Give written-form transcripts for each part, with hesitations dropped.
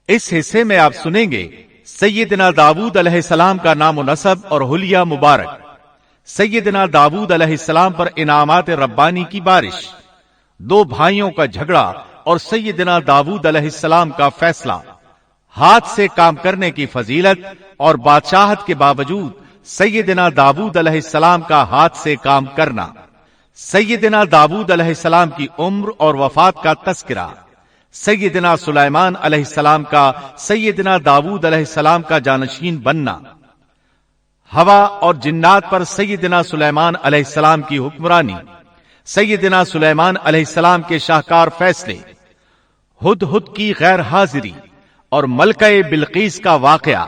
اس حصے میں آپ سنیں گے سیدنا داؤد علیہ السلام کا نام و نسب اور حلیہ مبارک، سیدنا داؤد علیہ السلام پر انعامات ربانی کی بارش، دو بھائیوں کا جھگڑا اور سیدنا داؤد علیہ السلام کا فیصلہ، ہاتھ سے کام کرنے کی فضیلت اور بادشاہت کے باوجود سیدنا داؤد علیہ السلام کا ہاتھ سے کام کرنا، سیدنا داؤد علیہ السلام کی عمر اور وفات کا تذکرہ، سیدنا سلیمان علیہ السلام کا سیدنا داؤد علیہ السلام کا جانشین بننا، ہوا اور جنات پر سیدنا سلیمان علیہ السلام کی حکمرانی، سیدنا سلیمان علیہ السلام کے شاہکار فیصلے، ہدہد کی غیر حاضری اور ملکہ بلقیس کا واقعہ،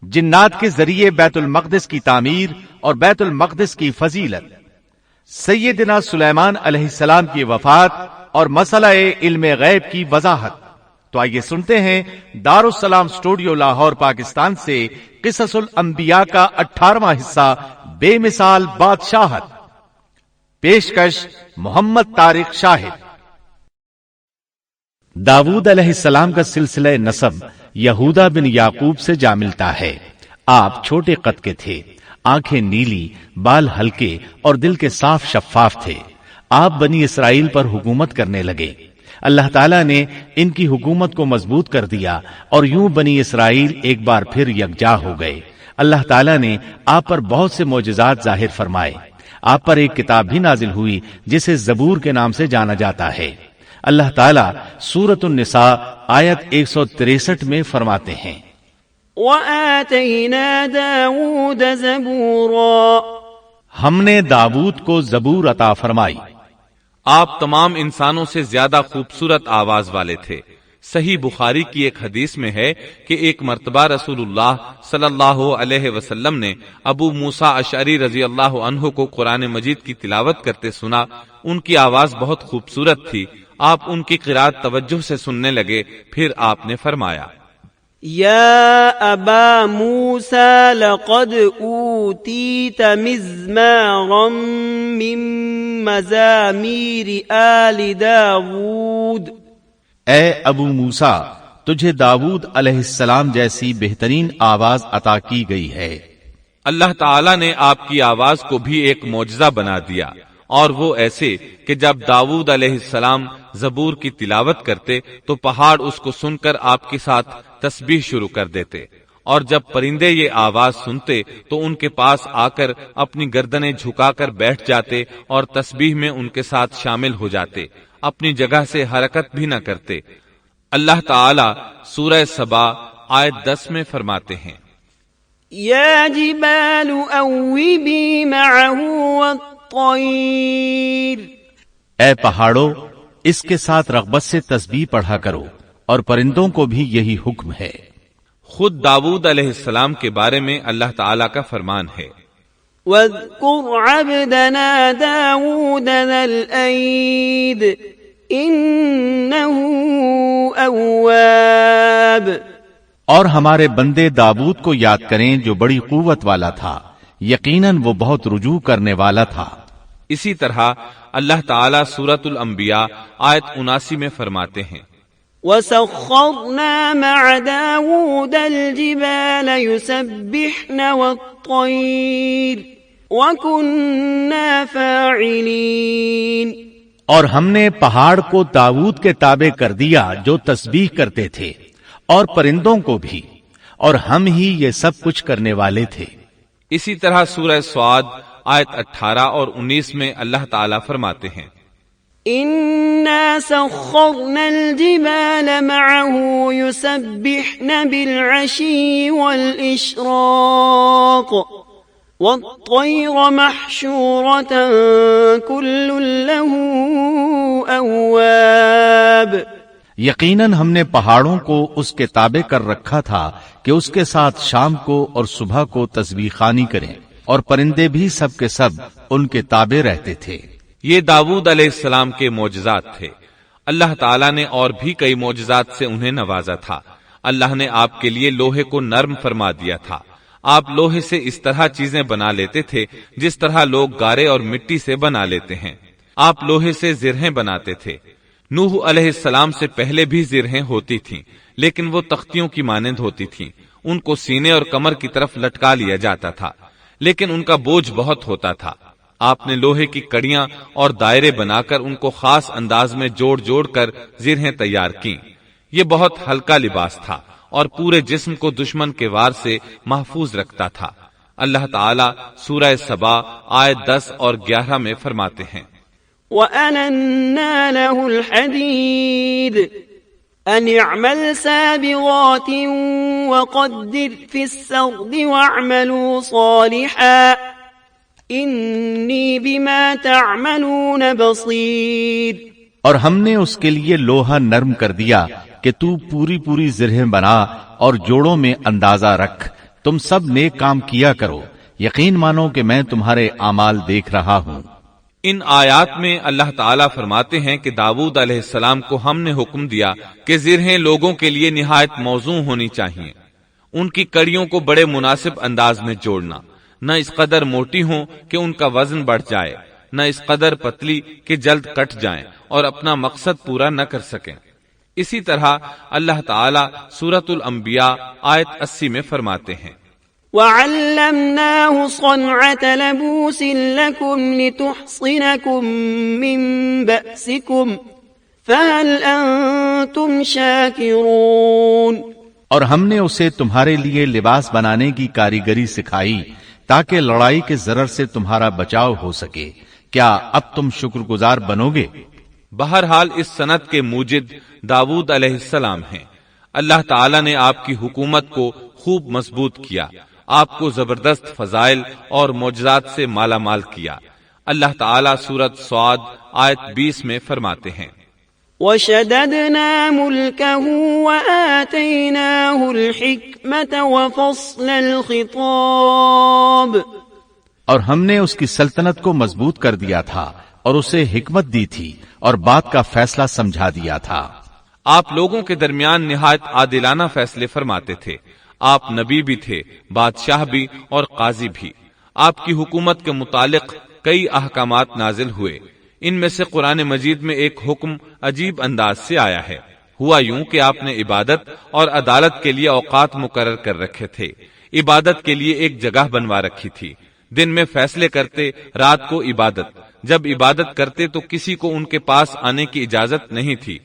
جنات کے ذریعے بیت المقدس کی تعمیر اور بیت المقدس کی فضیلت، سیدنا سلیمان علیہ السلام کی وفات اور مسئلہ علم غیب کی وضاحت۔ تو آئیے سنتے ہیں دارالسلام اسٹوڈیو لاہور پاکستان سے قصص الانبیاء کا 18واں حصہ بے مثال بادشاہت، پیشکش محمد طارق شاہد۔ داؤد علیہ السلام کا سلسلہ نسب یہودا بن یعقوب سے جا ملتا ہے۔ آپ چھوٹے قد کے تھے، آنکھیں نیلی، بال ہلکے اور دل کے صاف شفاف تھے۔ آپ بنی اسرائیل پر حکومت کرنے لگے۔ اللہ تعالیٰ نے ان کی حکومت کو مضبوط کر دیا اور یوں بنی اسرائیل ایک بار پھر یکجا ہو گئے۔ اللہ تعالیٰ نے آپ پر بہت سے معجزات ظاہر فرمائے۔ آپ پر ایک کتاب بھی نازل ہوئی جسے زبور کے نام سے جانا جاتا ہے۔ اللہ تعالیٰ سورۃ النساء آیت 163 میں فرماتے ہیں، وَآتَيْنَا دَاوُودَ زَبُورًا، ہم نے داؤد کو زبور عطا فرمائی۔ آپ تمام انسانوں سے زیادہ خوبصورت آواز والے تھے۔ صحیح بخاری کی ایک حدیث میں ہے کہ ایک مرتبہ رسول اللہ صلی اللہ علیہ وسلم نے ابو موسیٰ اشعری رضی اللہ عنہ کو قرآن مجید کی تلاوت کرتے سنا۔ ان کی آواز بہت خوبصورت تھی۔ آپ ان کی قرات توجہ سے سننے لگے، پھر آپ نے فرمایا، یا ابا موسیٰ لقد اوتیت مزمارا من مزامیر آل داود، اے ابو موسیٰ، تجھے داؤد علیہ السلام جیسی بہترین آواز عطا کی گئی ہے۔ اللہ تعالیٰ نے آپ کی آواز کو بھی ایک معجزہ بنا دیا، اور وہ ایسے کہ جب داؤد علیہ السلام زبور کی تلاوت کرتے تو پہاڑ اس کو سن کر آپ کے ساتھ تسبیح شروع کر دیتے، اور جب پرندے یہ آواز سنتے تو ان کے پاس آ کر اپنی گردنیں جھکا کر بیٹھ جاتے اور تسبیح میں ان کے ساتھ شامل ہو جاتے، اپنی جگہ سے حرکت بھی نہ کرتے۔ اللہ تعالی سورہ سبا آیت 10 میں فرماتے ہیں، یا جبال اوبی معه والطیر، اے پہاڑوں، اس کے ساتھ رغبت سے تسبیح پڑھا کرو، اور پرندوں کو بھی یہی حکم ہے۔ خود داؤد علیہ السلام کے بارے میں اللہ تعالیٰ کا فرمان ہے، واذکر عبدنا داود ذا الأید انه اواب، اور ہمارے بندے داؤد کو یاد کریں جو بڑی قوت والا تھا، یقیناً وہ بہت رجوع کرنے والا تھا۔ اسی طرح اللہ تعالیٰ سورۃ الانبیاء آیت 79 میں فرماتے ہیں، وَسَخَّرْنَا مَعَ دَاوُودَ الْجِبَالَ يُسَبِّحْنَ وَالطَّيْرَ وَكُنَّا فَاعِلِينَ، اور ہم نے پہاڑ کو داؤد کے تابع کر دیا جو تسبیح کرتے تھے، اور پرندوں کو بھی، اور ہم ہی یہ سب کچھ کرنے والے تھے۔ اسی طرح سورہ سعد آیت 18 اور 19 میں اللہ تعالیٰ فرماتے ہیں، إِنَّا سَخَّرْنَا الْجِبَالَ مَعَهُ يُسَبِّحْنَ بِالْعَشِيِّ وَالْإِشْرَاقِ وَالطَّيْرَ مَحْشُورَةً كُلٌّ لَهُ أَوَّابٌ، یقیناً ہم نے پہاڑوں کو اس کے تابع کر رکھا تھا کہ اس کے ساتھ شام کو اور صبح کو تسبیح خوانی کریں، اور پرندے بھی سب کے سب ان کے تابع رہتے تھے۔ یہ داؤد علیہ السلام کے معجزات تھے۔ اللہ تعالیٰ نے اور بھی کئی معجزات سے انہیں نوازا تھا۔ اللہ نے آپ کے لیے لوہے کو نرم فرما دیا تھا۔ آپ لوہے سے اس طرح چیزیں بنا لیتے تھے جس طرح لوگ گارے اور مٹی سے بنا لیتے ہیں۔ آپ لوہے سے زرہیں بناتے تھے۔ نوح علیہ السلام سے پہلے بھی زرہیں ہوتی تھیں، لیکن وہ تختیوں کی مانند ہوتی تھیں. ان کو سینے اور کمر کی طرف لٹکا لیا جاتا تھا، لیکن ان کا بوجھ بہت ہوتا تھا. آپ نے لوہے کی کڑیاں اور دائرے بنا کر ان کو خاص انداز میں جوڑ جوڑ کر زرہیں تیار کیں. یہ بہت ہلکا لباس تھا اور پورے جسم کو دشمن کے وار سے محفوظ رکھتا تھا. اللہ تعالیٰ سورہ سبا آیت 10 اور 11 میں فرماتے ہیں، وَأَلَنَّا لَهُ الْحَدِيدَ أَنِ اعْمَلْ سَابِغَاتٍ وَقَدِّرْ فِي السَّرْدِ وَاعْمَلُوا صَالِحًا إِنِّي بِمَا تَعْمَلُونَ بَصِيرٌ. اور ہم نے اس کے لیے لوہا نرم کر دیا کہ تو پوری پوری زرہیں بنا اور جوڑوں میں اندازہ رکھ. تم سب نیک کام کیا کرو، یقین مانو کہ میں تمہارے اعمال دیکھ رہا ہوں. ان آیات میں اللہ تعالیٰ فرماتے ہیں کہ داؤد علیہ السلام کو ہم نے حکم دیا کہ زرہیں لوگوں کے لیے نہایت موزوں ہونی چاہیے. ان کی کڑیوں کو بڑے مناسب انداز میں جوڑنا، نہ اس قدر موٹی ہوں کہ ان کا وزن بڑھ جائے، نہ اس قدر پتلی کہ جلد کٹ جائیں اور اپنا مقصد پورا نہ کر سکیں. اسی طرح اللہ تعالیٰ سورۃ الانبیاء آیت 80 میں فرماتے ہیں، وَعَلَّمْنَاهُ صَنْعَةَ لَبُوسٍ لَكُمْ لِتُحْصِنَكُمْ مِنْ بَأْسِكُمْ فَهَلْ أَنْتُمْ شَاكِرُونَ. اور ہم نے اسے تمہارے لیے لباس بنانے کی کاریگری سکھائی تاکہ لڑائی کے ضرر سے تمہارا بچاؤ ہو سکے. کیا اب تم شکر گزار بنو گے؟ بہرحال اس صنعت کے موجد داؤد علیہ السلام ہیں. اللہ تعالیٰ نے آپ کی حکومت کو خوب مضبوط کیا، آپ کو زبردست فضائل اور معجزات سے مالا مال کیا. اللہ تعالیٰ سورۃ صاد آیت 20 میں فرماتے ہیں، وَشَدَدْنَا مُلْكَهُ وَآتَيْنَاهُ الْحِكْمَةَ وَفَصْلَ الْخِطَابِ. اور ہم نے اس کی سلطنت کو مضبوط کر دیا تھا اور اسے حکمت دی تھی اور بات کا فیصلہ سمجھا دیا تھا. آپ لوگوں کے درمیان نہایت عادلانہ فیصلے فرماتے تھے. آپ نبی بھی تھے، بادشاہ بھی اور قاضی بھی. آپ کی حکومت کے متعلق کئی احکامات نازل ہوئے. ان میں سے قرآن مجید میں ایک حکم عجیب انداز سے آیا ہے. ہوا یوں کہ آپ نے عبادت اور عدالت کے لیے اوقات مقرر کر رکھے تھے. عبادت کے لیے ایک جگہ بنوا رکھی تھی. دن میں فیصلے کرتے، رات کو عبادت. جب عبادت کرتے تو کسی کو ان کے پاس آنے کی اجازت نہیں تھی.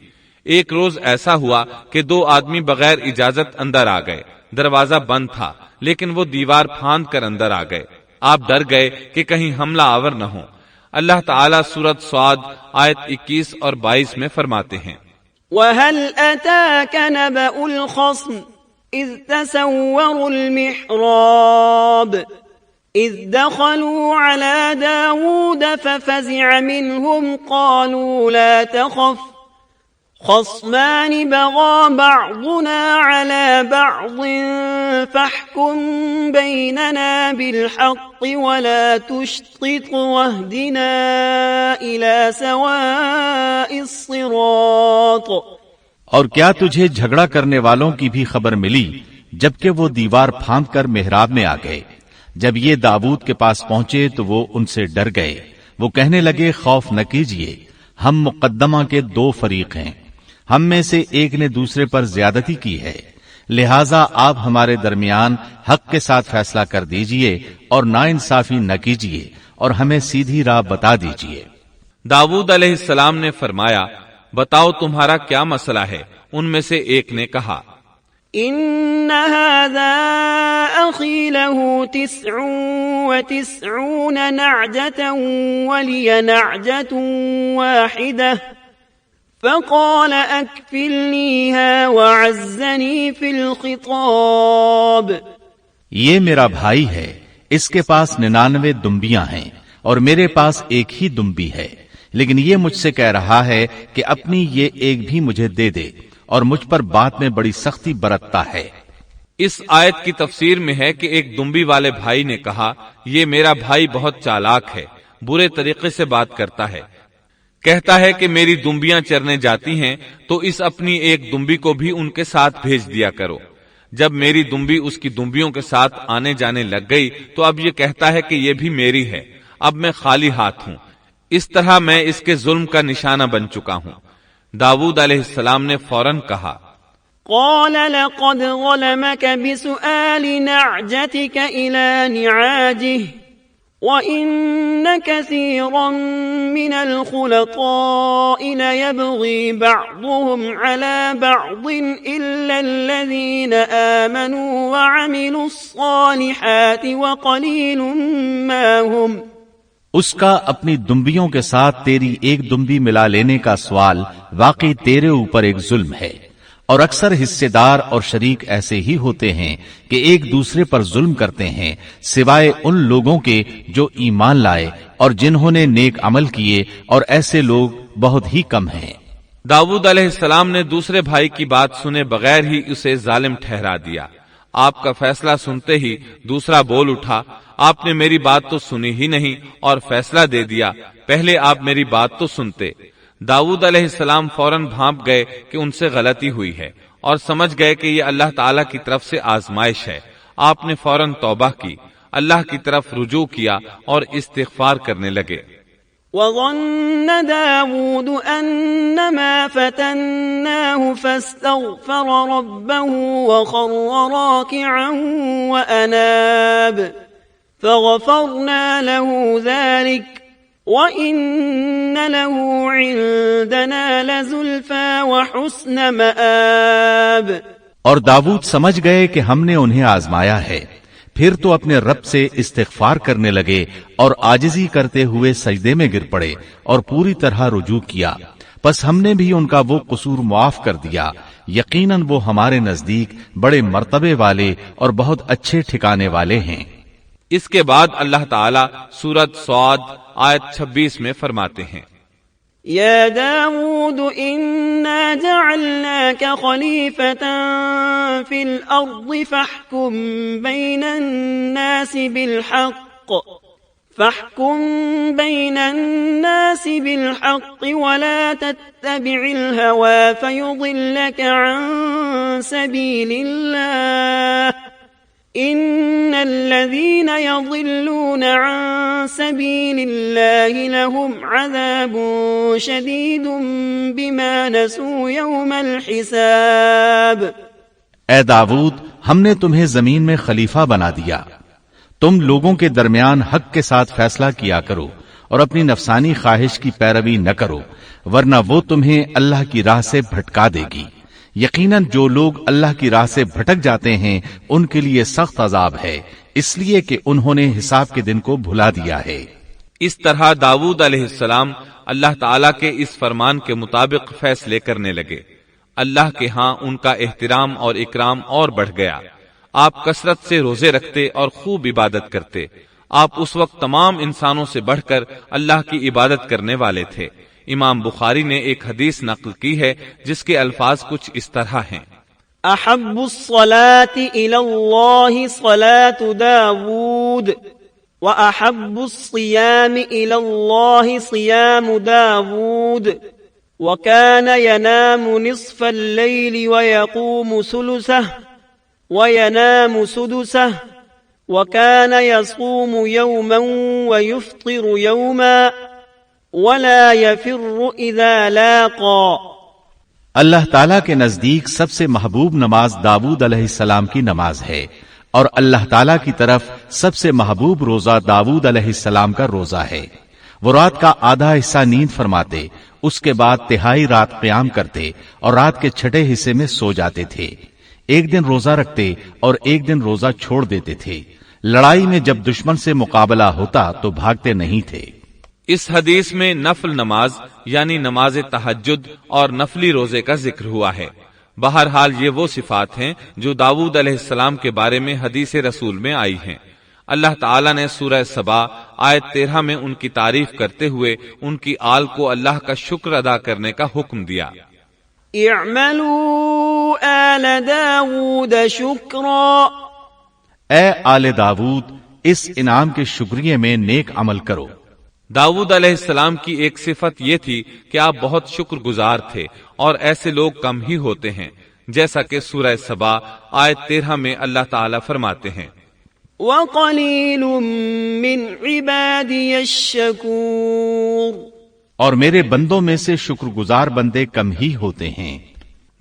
ایک روز ایسا ہوا کہ 2 آدمی بغیر اجازت اندر آ گئے. دروازہ بند تھا لیکن وہ دیوار پھاند کر اندر آ گئے. آپ ڈر گئے کہ کہیں حملہ آور نہ ہو. اللہ تعالیٰ سورۃ صاد آیت 21 اور 22 میں فرماتے ہیں، وَهَلْ أَتَاكَ نَبَأُ الْخَصْمِ إِذْ تَسَوَّرُوا الْمِحْرَابَ إِذْ دَخَلُوا عَلَى دَاوُودَ فَفَزِعَ مِنْهُمْ قَالُوا لَا تَخَفْ خَصْمَانِ بَغَى بَعْضُنَا عَلَى بَعْضٍ فَاحْكُم بَيْنَنَا بِالْحَقِّ وَلَا تُشْطِطْ وَاهْدِنَا إِلَى سَوَاءِ الصِّرَاطِ. اور کیا تجھے جھگڑا کرنے والوں کی بھی خبر ملی جبکہ وہ دیوار پھاند کر محراب میں آ گئے؟ جب یہ داؤد کے پاس پہنچے تو وہ ان سے ڈر گئے. وہ کہنے لگے، خوف نہ کیجیے، ہم مقدمہ کے 2 فریق ہیں. ہم میں سے ایک نے دوسرے پر زیادتی کی ہے، لہٰذا آپ ہمارے درمیان حق کے ساتھ فیصلہ کر دیجئے اور ناانصافی نہ کیجیے اور ہمیں سیدھی راہ بتا دیجئے. داؤد علیہ السلام نے فرمایا، بتاؤ تمہارا کیا مسئلہ ہے؟ ان میں سے ایک نے کہا، إن هذا أخي له 99 نعجة ولي نعجة واحدة فقال أكفلنيها وعزني في الخطاب. یہ میرا بھائی ہے، اس کے پاس 99 دمبیاں ہیں اور میرے پاس ایک ہی دمبی ہے، لیکن یہ مجھ سے کہہ رہا ہے کہ اپنی یہ ایک بھی مجھے دے دے اور مجھ پر بات میں بڑی سختی برتتا ہے. اس آیت کی تفسیر میں ہے کہ ایک دمبی والے بھائی نے کہا، یہ میرا بھائی بہت چالاک ہے، برے طریقے سے بات کرتا ہے. کہتا ہے کہ میری دمبیاں چرنے جاتی ہیں تو اس اپنی ایک دمبی کو بھی ان کے ساتھ بھیج دیا کرو. جب میری دمبی اس کی دمبیوں کے ساتھ آنے جانے لگ گئی تو اب یہ کہتا ہے کہ یہ بھی میری ہے. اب میں خالی ہاتھ ہوں. اس طرح میں اس کے ظلم کا نشانہ بن چکا ہوں. داؤد علیہ السلام نے فوراً کہا، قال لقد ظلمك بسؤال نعجتك إلى نعاجه وَإِنَّ كَثِيرًا مِنَ الْخُلَطَاءِ لَيَبْغِي بَعْضُهُمْ عَلَى بَعْضٍ إِلَّا الَّذِينَ آمَنُوا وَعَمِلُوا الصَّالِحَاتِ وَقَلِيلٌ مَا هُمْ۔ اس کا اپنی دمبیوں کے ساتھ تیری ایک دمبی ملا لینے کا سوال واقعی تیرے اوپر ایک ظلم ہے، اور اکثر حصے دار اور شریک ایسے ہی ہوتے ہیں کہ ایک دوسرے پر ظلم کرتے ہیں، سوائے ان لوگوں کے جو ایمان لائے اور جنہوں نے نیک عمل کیے، اور ایسے لوگ بہت ہی کم ہیں۔ داؤد علیہ السلام نے دوسرے بھائی کی بات سنے بغیر ہی اسے ظالم ٹھہرا دیا۔ آپ کا فیصلہ سنتے ہی دوسرا بول اٹھا، آپ نے میری بات تو سنی ہی نہیں اور فیصلہ دے دیا، پہلے آپ میری بات تو سنتے۔ داؤد علیہ السلام فوراً بھانپ گئے کہ ان سے غلطی ہوئی ہے اور سمجھ گئے کہ یہ اللہ تعالیٰ کی طرف سے آزمائش ہے۔ آپ نے فوراً توبہ کی، اللہ کی طرف رجوع کیا اور استغفار کرنے لگے۔ وَظَنَّ دَاوُودُ أَنَّمَا فَتَنَّاهُ فَاسْتَغْفَرَ رَبَّهُ وَخَرَّ رَاكِعًا وَأَنَابَ فَغَفَرْنَا لَهُ ذَلِكَ وَإِنَّ لَهُ عِندَنَا لَزُلْفَىٰ وَحُسْنَ مَآبٍ۔ اور داؤد سمجھ گئے کہ ہم نے انہیں آزمایا ہے، پھر تو اپنے رب سے استغفار کرنے لگے اور عاجزی کرتے ہوئے سجدے میں گر پڑے اور پوری طرح رجوع کیا، پس ہم نے بھی ان کا وہ قصور معاف کر دیا، یقیناً وہ ہمارے نزدیک بڑے مرتبے والے اور بہت اچھے ٹھکانے والے ہیں۔ اس کے بعد اللہ تعالیٰ سورۃ صاد آیت 26 میں فرماتے ہیں، یا داود انا جعلناك خلیفة فی الارض فاحكم بين الناس بالحق ولا تتبع الهوى فيضلك عن سبيل الله إن الذين يضلون عن سبيل الله لهم عذاب شديد بما نسوا يوم الحساب۔ اے داؤد، ہم نے تمہیں زمین میں خلیفہ بنا دیا، تم لوگوں کے درمیان حق کے ساتھ فیصلہ کیا کرو اور اپنی نفسانی خواہش کی پیروی نہ کرو، ورنہ وہ تمہیں اللہ کی راہ سے بھٹکا دے گی۔ یقیناً جو لوگ اللہ کی راہ سے بھٹک جاتے ہیں ان کے لیے سخت عذاب ہے، اس لیے کہ انہوں نے حساب کے دن کو بھلا دیا ہے۔ اس طرح داؤد علیہ السلام اللہ تعالیٰ کے اس فرمان کے مطابق فیصلے کرنے لگے۔ اللہ کے ہاں ان کا احترام اور اکرام اور بڑھ گیا۔ آپ کثرت سے روزے رکھتے اور خوب عبادت کرتے۔ آپ اس وقت تمام انسانوں سے بڑھ کر اللہ کی عبادت کرنے والے تھے۔ امام بخاری نے ایک حدیث نقل کی ہے جس کے الفاظ کچھ اس طرح ہیں، احب الصلاة الى اللہ صلاة داود واحب الصيام الى اللہ صيام داود وكان ينام نصف الليل ويقوم ثلثه وينام سدسه وكان يصوم يوما ويفطر يوما ولا يفر اذا لاقى۔ اللہ تعالیٰ کے نزدیک سب سے محبوب نماز داؤد علیہ السلام کی نماز ہے، اور اللہ تعالیٰ کی طرف سب سے محبوب روزہ داؤد علیہ السلام کا روزہ ہے۔ وہ رات کا آدھا حصہ نیند فرماتے، اس کے بعد تہائی رات قیام کرتے اور رات کے چھٹے حصے میں سو جاتے تھے۔ ایک دن روزہ رکھتے اور ایک دن روزہ چھوڑ دیتے تھے۔ لڑائی میں جب دشمن سے مقابلہ ہوتا تو بھاگتے نہیں تھے۔ اس حدیث میں نفل نماز یعنی نماز تہجد اور نفلی روزے کا ذکر ہوا ہے۔ بہرحال یہ وہ صفات ہیں جو داؤد علیہ السلام کے بارے میں حدیث رسول میں آئی ہیں۔ اللہ تعالیٰ نے سورہ سبا آیت 13 میں ان کی تعریف کرتے ہوئے ان کی آل کو اللہ کا شکر ادا کرنے کا حکم دیا۔ اعملوا آل داود شکرا، اے آل داود اس انعام کے شکریہ میں نیک عمل کرو۔ داؤد علیہ السلام کی ایک صفت یہ تھی کہ آپ بہت شکر گزار تھے، اور ایسے لوگ کم ہی ہوتے ہیں، جیسا کہ سورہ سبا آیت 13 میں اللہ تعالیٰ فرماتے ہیں، وَقَلِيلٌ مِّنْ عِبَادِيَ الشَّكُورُ، اور میرے بندوں میں سے شکر گزار بندے کم ہی ہوتے ہیں۔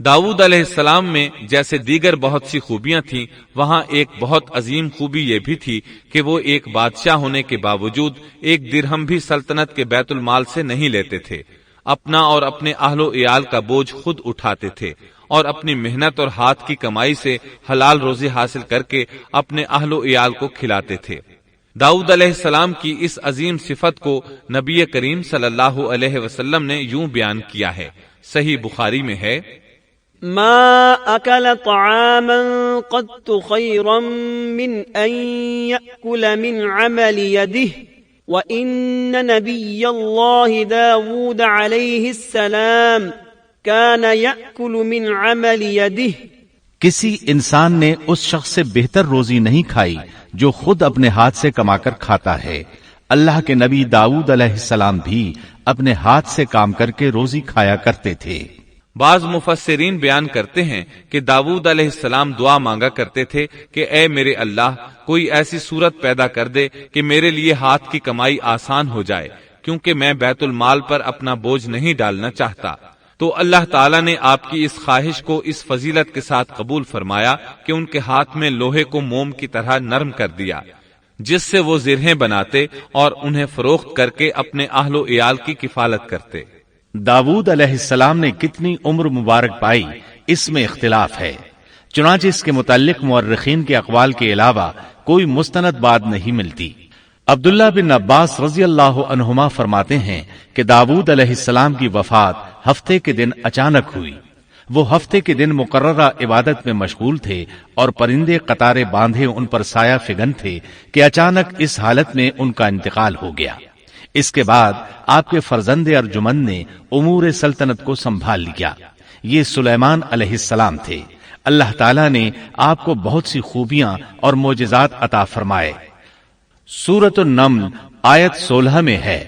داؤد علیہ السلام میں جیسے دیگر بہت سی خوبیاں تھیں، وہاں ایک بہت عظیم خوبی یہ بھی تھی کہ وہ ایک بادشاہ ہونے کے باوجود ایک درہم بھی سلطنت کے بیت المال سے نہیں لیتے تھے، اپنا اور اپنے اہل و عیال کا بوجھ خود اٹھاتے تھے اور اپنی محنت اور ہاتھ کی کمائی سے حلال روزی حاصل کر کے اپنے اہل و عیال کو کھلاتے تھے۔ داؤد علیہ السلام کی اس عظیم صفت کو نبی کریم صلی اللہ علیہ وسلم نے یوں بیان کیا ہے، صحیح بخاری میں ہے، ما أكل طعاما قط خيرا من أن يأكل من عمل يده وإن نبي الله داود عليه السلام كان يأكل من عمل يده۔ کسی انسان نے اس شخص سے بہتر روزی نہیں کھائی جو خود اپنے ہاتھ سے کما کر کھاتا ہے۔ اللہ کے نبی داؤد علیہ السلام بھی اپنے ہاتھ سے کام کر کے روزی کھایا کرتے تھے۔ بعض مفسرین بیان کرتے ہیں کہ داؤد علیہ السلام دعا مانگا کرتے تھے کہ اے میرے اللہ، کوئی ایسی صورت پیدا کر دے کہ میرے لیے ہاتھ کی کمائی آسان ہو جائے، کیونکہ میں بیت المال پر اپنا بوجھ نہیں ڈالنا چاہتا۔ تو اللہ تعالیٰ نے آپ کی اس خواہش کو اس فضیلت کے ساتھ قبول فرمایا کہ ان کے ہاتھ میں لوہے کو موم کی طرح نرم کر دیا، جس سے وہ زرہیں بناتے اور انہیں فروخت کر کے اپنے اہل و عیال کی کفالت کرتے۔ داؤد علیہ السلام نے کتنی عمر مبارک پائی، اس میں اختلاف ہے، چنانچہ اس کے متعلق مورخین کے اقوال کے علاوہ کوئی مستند بات نہیں ملتی۔ عبداللہ بن عباس رضی اللہ عنہما فرماتے ہیں کہ داؤد علیہ السلام کی وفات ہفتے کے دن اچانک ہوئی۔ وہ ہفتے کے دن مقررہ عبادت میں مشغول تھے اور پرندے قطارے باندھے ان پر سایہ فگن تھے کہ اچانک اس حالت میں ان کا انتقال ہو گیا۔ اس کے بعد آپ کے فرزند ارجمند نے امور سلطنت کو سنبھال لیا۔ یہ سلیمان علیہ السلام تھے۔ اللہ تعالیٰ نے آپ کو بہت سی خوبیاں اور معجزات عطا فرمائے۔ سورۃ النمل آیت 16 میں ہے،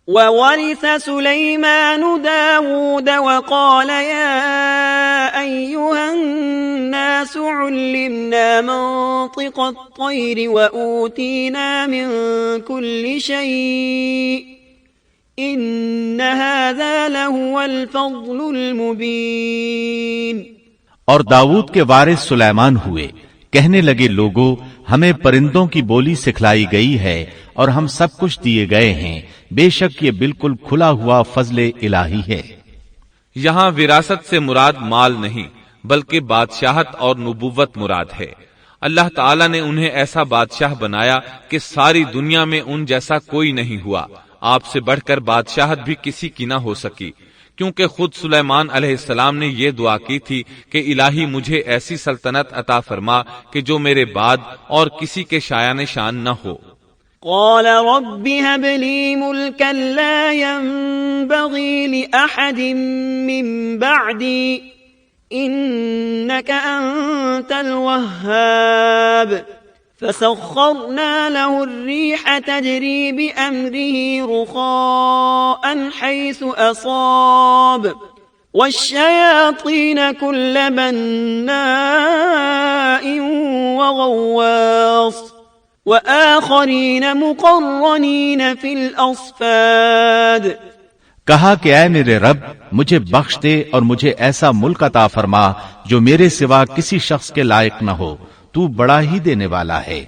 وورث سليمان داود وقال يا أيها الناس علمنا منطق الطير وأوتينا من كل شيء إن هذا لهو الفضل المبين۔ اور داؤد کے وارث سلیمان ہوئے، کہنے لگے لوگو، ہمیں پرندوں کی بولی سکھلائی گئی ہے اور ہم سب کچھ دیے گئے ہیں، بے شک یہ بالکل کھلا ہوا فضل الہی ہے۔ یہاں وراثت سے مراد مال نہیں بلکہ بادشاہت اور نبوت مراد ہے۔ اللہ تعالیٰ نے انہیں ایسا بادشاہ بنایا کہ ساری دنیا میں ان جیسا کوئی نہیں ہوا، آپ سے بڑھ کر بادشاہت بھی کسی کی نہ ہو سکی، کیونکہ خود سلیمان علیہ السلام نے یہ دعا کی تھی کہ الہی مجھے ایسی سلطنت عطا فرما کہ جو میرے بعد اور کسی کے شایان شان نہ ہو۔ قال رب هب لي ملكا لا ينبغي لأحد من بعدي إنك أنت الوهاب فسخرنا له الريح تجري بأمره رخاء حيث أصاب والشياطين كل بناء وغواص وآخرین مقرنین فی الأصفاد۔ کہا کہ اے میرے رب، مجھے بخش دے اور مجھے ایسا ملک عطا فرما جو میرے سوا کسی شخص کے لائق نہ ہو، تو بڑا ہی دینے والا ہے۔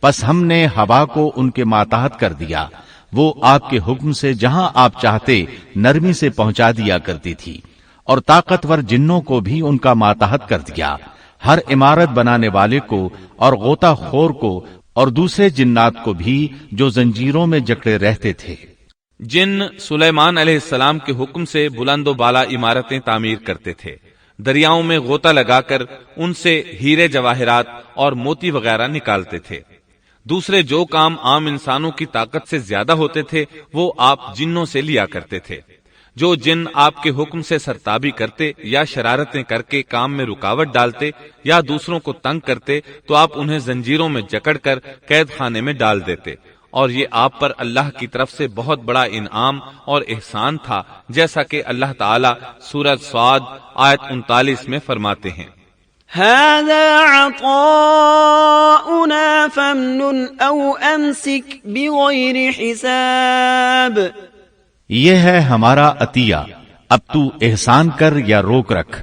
پس ہم نے ہوا کو ان کے ماتحت کر دیا، وہ آپ کے حکم سے جہاں آپ چاہتے نرمی سے پہنچا دیا کرتی تھی، اور طاقتور جنوں کو بھی ان کا ماتحت کر دیا، ہر عمارت بنانے والے کو اور غوطہ خور کو اور دوسرے جنات کو بھی جو زنجیروں میں جکڑے رہتے تھے۔ جن سلیمان علیہ السلام کے حکم سے بلند و بالا عمارتیں تعمیر کرتے تھے، دریاؤں میں غوطہ لگا کر ان سے ہیرے جواہرات اور موتی وغیرہ نکالتے تھے۔ دوسرے جو کام عام انسانوں کی طاقت سے زیادہ ہوتے تھے وہ آپ جنوں سے لیا کرتے تھے۔ جو جن آپ کے حکم سے سرتابی کرتے یا شرارتیں کر کے کام میں رکاوٹ ڈالتے یا دوسروں کو تنگ کرتے تو آپ انہیں زنجیروں میں جکڑ کر قید خانے میں ڈال دیتے، اور یہ آپ پر اللہ کی طرف سے بہت بڑا انعام اور احسان تھا، جیسا کہ اللہ تعالیٰ سورۃ صاد آیت 39 میں فرماتے ہیں، هذا عطاؤنا فامنن او امسک بغیر حساب۔ یہ ہے ہمارا عطیہ، اب تو احسان کر یا روک رکھ،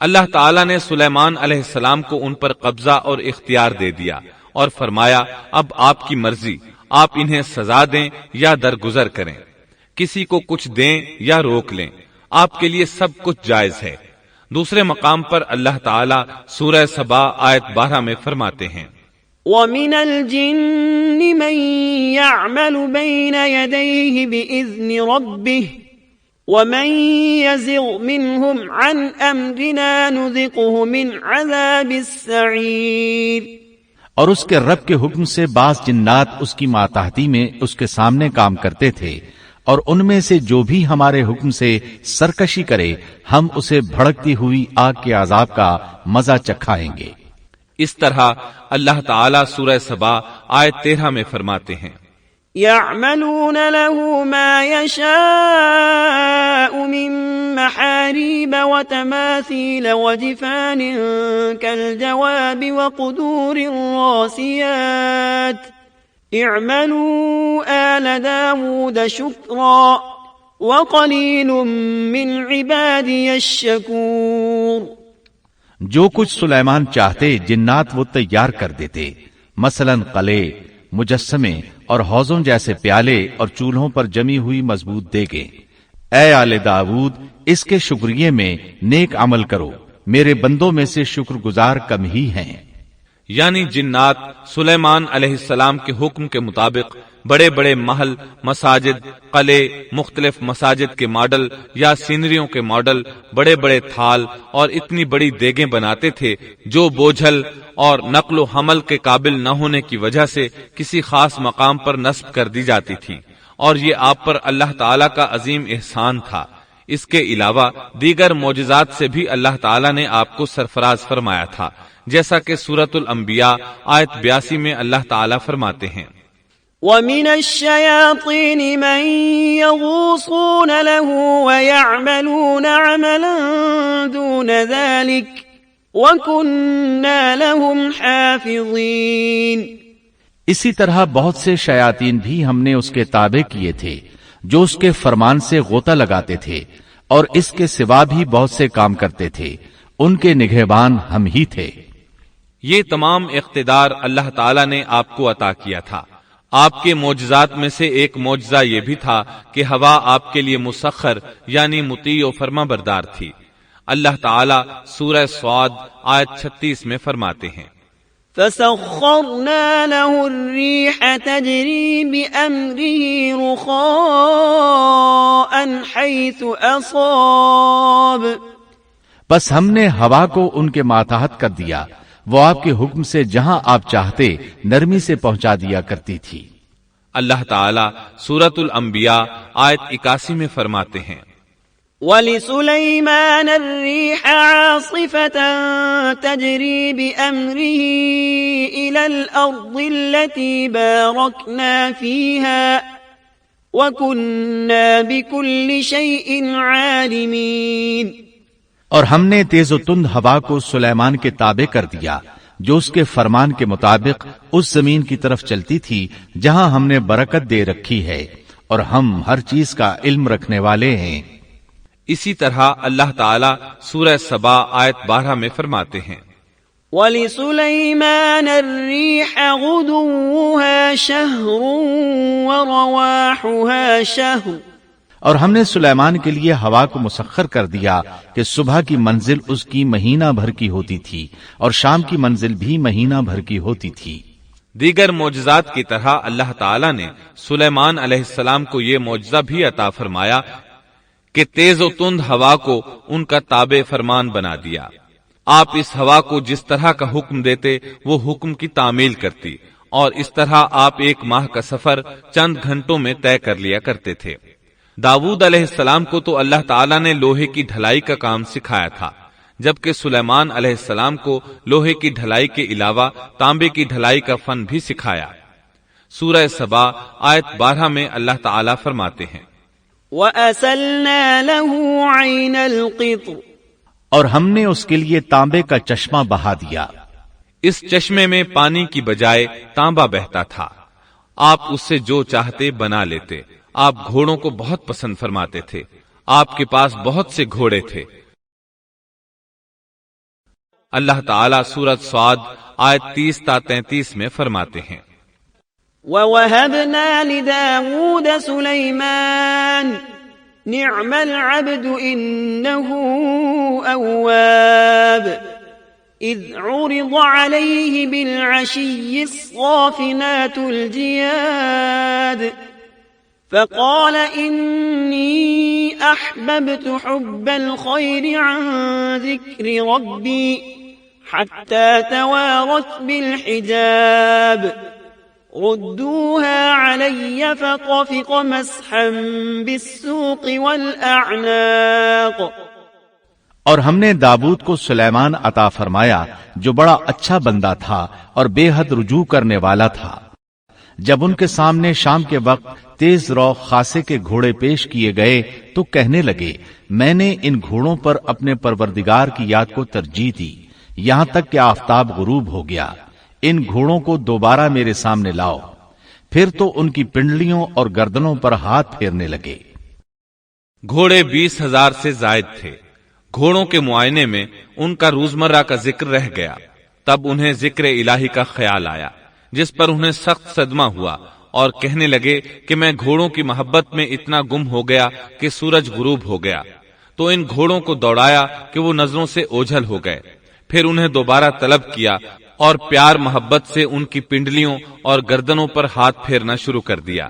اللہ تعالیٰ نے سلیمان علیہ السلام کو ان پر قبضہ اور اختیار دے دیا اور فرمایا اب آپ کی مرضی، آپ انہیں سزا دیں یا درگزر کریں، کسی کو کچھ دیں یا روک لیں، آپ کے لیے سب کچھ جائز ہے۔ دوسرے مقام پر اللہ تعالیٰ سورہ سبا آیت 12 میں فرماتے ہیں وَمِنَ الْجِنِّ مَن يَعْمَلُ بَيْنَ يَدَيْهِ بِإِذْنِ رَبِّهِ وَمَن يَزِغْ مِنْهُمْ عَنْ أَمْرِنَا نُذِقْهُ مِنْ عَذَابِ السَّعِيرِ۔ اور اس کے رب کے حکم سے بعض جنات اس کی ماتحتی میں اس کے سامنے کام کرتے تھے، اور ان میں سے جو بھی ہمارے حکم سے سرکشی کرے ہم اسے بھڑکتی ہوئی آگ کے عذاب کا مزہ چکھائیں گے۔ اس طرح اللہ تعالیٰ سورہ سبا آیت 13 میں فرماتے ہیں يَعْمَلُونَ لَهُ مَا يَشَاءُ مِن مَّحَارِيبَ وَتَمَاثِيلَ وَجِفَانٍ كَالْجَوَابِ وَقُدُورٍ رَّاسِيَاتٍ اعْمَلُوا آلَ دَاوُودَ شُكْرًا وَقَلِيلٌ مِّنْ عِبَادِيَ الشَّكُورُ۔ جو کچھ سلیمان چاہتے جنات وہ تیار کر دیتے، مثلاً قلعے، مجسمے اور حوضوں جیسے پیالے اور چولہوں پر جمی ہوئی مضبوط دیگیں۔ اے آل داود، اس کے شکریہ میں نیک عمل کرو، میرے بندوں میں سے شکر گزار کم ہی ہیں۔ یعنی جنات سلیمان علیہ السلام کے حکم کے مطابق بڑے بڑے محل، مساجد، قلعے، مختلف مساجد کے ماڈل یا سینریوں کے ماڈل، بڑے بڑے تھال اور اتنی بڑی دیگیں بناتے تھے جو بوجھل اور نقل و حمل کے قابل نہ ہونے کی وجہ سے کسی خاص مقام پر نصب کر دی جاتی تھی، اور یہ آپ پر اللہ تعالیٰ کا عظیم احسان تھا۔ اس کے علاوہ دیگر معجزات سے بھی اللہ تعالیٰ نے آپ کو سرفراز فرمایا تھا، جیسا کہ سورۃ الانبیاء آیت 82 میں اللہ تعالیٰ فرماتے ہیں وَمِنَ الشَّيَاطِينِ مَن يَغُوصُونَ لَهُ وَيَعْمَلُونَ عَمَلًا دُونَ ذَلِكَ وَكُنَّا لَهُمْ حَافِظِينَ۔ اسی طرح بہت سے شیاطین بھی ہم نے اس کے تابع کیے تھے جو اس کے فرمان سے غوطہ لگاتے تھے، اور اس کے سوا بھی بہت سے کام کرتے تھے، ان کے نگہبان ہم ہی تھے۔ یہ تمام اقتدار اللہ تعالیٰ نے آپ کو عطا کیا تھا۔ آپ کے معجزات میں سے ایک معجزہ یہ بھی تھا کہ ہوا آپ کے لیے مسخر یعنی مطیع و فرما بردار تھی۔ اللہ تعالیٰ سورہ صاد آیت 36 میں فرماتے ہیں فَسَخَّرْنَا لَهُ الرِّيحَ تَجْرِي بِأَمْرِهِ رُخَاءً حَيْثُ أَصَابَ۔ بس ہم نے ہوا کو ان کے ماتحت کر دیا، وہ آپ کے حکم سے جہاں آپ چاہتے نرمی سے پہنچا دیا کرتی تھی۔ اللہ تعالیٰ سورۃ الانبیاء آیت 81 میں فرماتے ہیں وَلِسُلَيْمَانَ الرِّيحَ عَاصِفَةً تَجْرِي بِأَمْرِهِ إِلَى الْأَرْضِ الَّتِي بَارَكْنَا فِيهَا وَكُنَّا بِكُلِّ شَيْءٍ عَالِمِينَ۔ اور ہم نے تیز و تند ہوا کو سلیمان کے تابع کر دیا جو اس کے فرمان کے مطابق اس زمین کی طرف چلتی تھی جہاں ہم نے برکت دے رکھی ہے، اور ہم ہر چیز کا علم رکھنے والے ہیں۔ اسی طرح اللہ تعالیٰ سورہ سبا آیت 12 میں فرماتے ہیں وَلِسُلَيْمَانَ الرِّيحَ غُدُوُّهَا شَهْرٌ وَرَوَاحُهَا شَهْرٌ۔ اور ہم نے سلیمان کے لیے ہوا کو مسخر کر دیا کہ صبح کی منزل اس کی مہینہ بھر کی ہوتی تھی اور شام کی منزل بھی مہینہ بھر کی ہوتی تھی۔ دیگر معجزات کی طرح اللہ تعالیٰ نے سلیمان علیہ السلام کو یہ معجزہ بھی عطا فرمایا کہ تیز و تند ہوا کو ان کا تابع فرمان بنا دیا۔ آپ اس ہوا کو جس طرح کا حکم دیتے وہ حکم کی تعمیل کرتی، اور اس طرح آپ 1 ماہ کا سفر چند گھنٹوں میں طے کر لیا کرتے تھے۔ داؤد علیہ السلام کو تو اللہ تعالیٰ نے لوہے کی ڈھلائی کا کام سکھایا تھا، جبکہ سلیمان علیہ السلام کو لوہے کی ڈھلائی کے علاوہ تانبے کی ڈھلائی کا فن بھی سکھایا۔ سورہ سبا آیت 12 میں اللہ تعالیٰ فرماتے ہیں وَأَسَلْنَا لَهُ عَيْنَ الْقِطْرِ۔ اور ہم نے اس کے لیے تانبے کا چشمہ بہا دیا۔ اس چشمے میں پانی کی بجائے تانبا بہتا تھا، آپ اس سے جو چاہتے بنا لیتے۔ آپ گھوڑوں کو بہت پسند فرماتے تھے، آپ کے پاس بہت سے گھوڑے تھے۔ اللہ تعالیٰ سورۃ صاد آیت 30 تا 33 میں فرماتے ہیں، وَوَهَبْنَا لِدَاوُودَ سُلَيْمَانَ نِعْمَ الْعَبْدُ إِنَّهُ أَوَّابٌ إِذْ عُرِضَ عَلَيْهِ بِالْعَشِيِّ الصَّافِنَاتُ الْجِيَادُ فقال إني أحببت حب الخير عن ذكر ربي حتى توارت بالحجاب ردوها علي فطفق مسحا بالسوق والأعناق۔ اور ہم نے داؤد کو سلیمان عطا فرمایا جو بڑا اچھا بندہ تھا اور بے حد رجوع کرنے والا تھا۔ جب ان کے سامنے شام کے وقت تیز رو خاصے کے گھوڑے پیش کیے گئے تو کہنے لگے، میں نے ان گھوڑوں پر اپنے پروردگار کی یاد کو ترجیح دی یہاں تک کہ آفتاب غروب ہو گیا۔ ان گھوڑوں کو دوبارہ میرے سامنے لاؤ۔ پھر تو ان کی پنڈلیوں اور گردنوں پر ہاتھ پھیرنے لگے۔ گھوڑے 20,000 سے زائد تھے۔ گھوڑوں کے معائنے میں ان کا روزمرہ کا ذکر رہ گیا۔ تب انہیں ذکر الہی کا خیال آیا جس پر انہیں سخت صدمہ ہوا اور کہنے لگے کہ میں گھوڑوں کی محبت میں اتنا گم ہو گیا کہ سورج غروب ہو گیا۔ تو ان گھوڑوں کو دوڑایا کہ وہ نظروں سے اوجھل ہو گئے۔ پھر انہیں دوبارہ طلب کیا اور پیار محبت سے ان کی پنڈلیوں اور گردنوں پر ہاتھ پھیرنا شروع کر دیا۔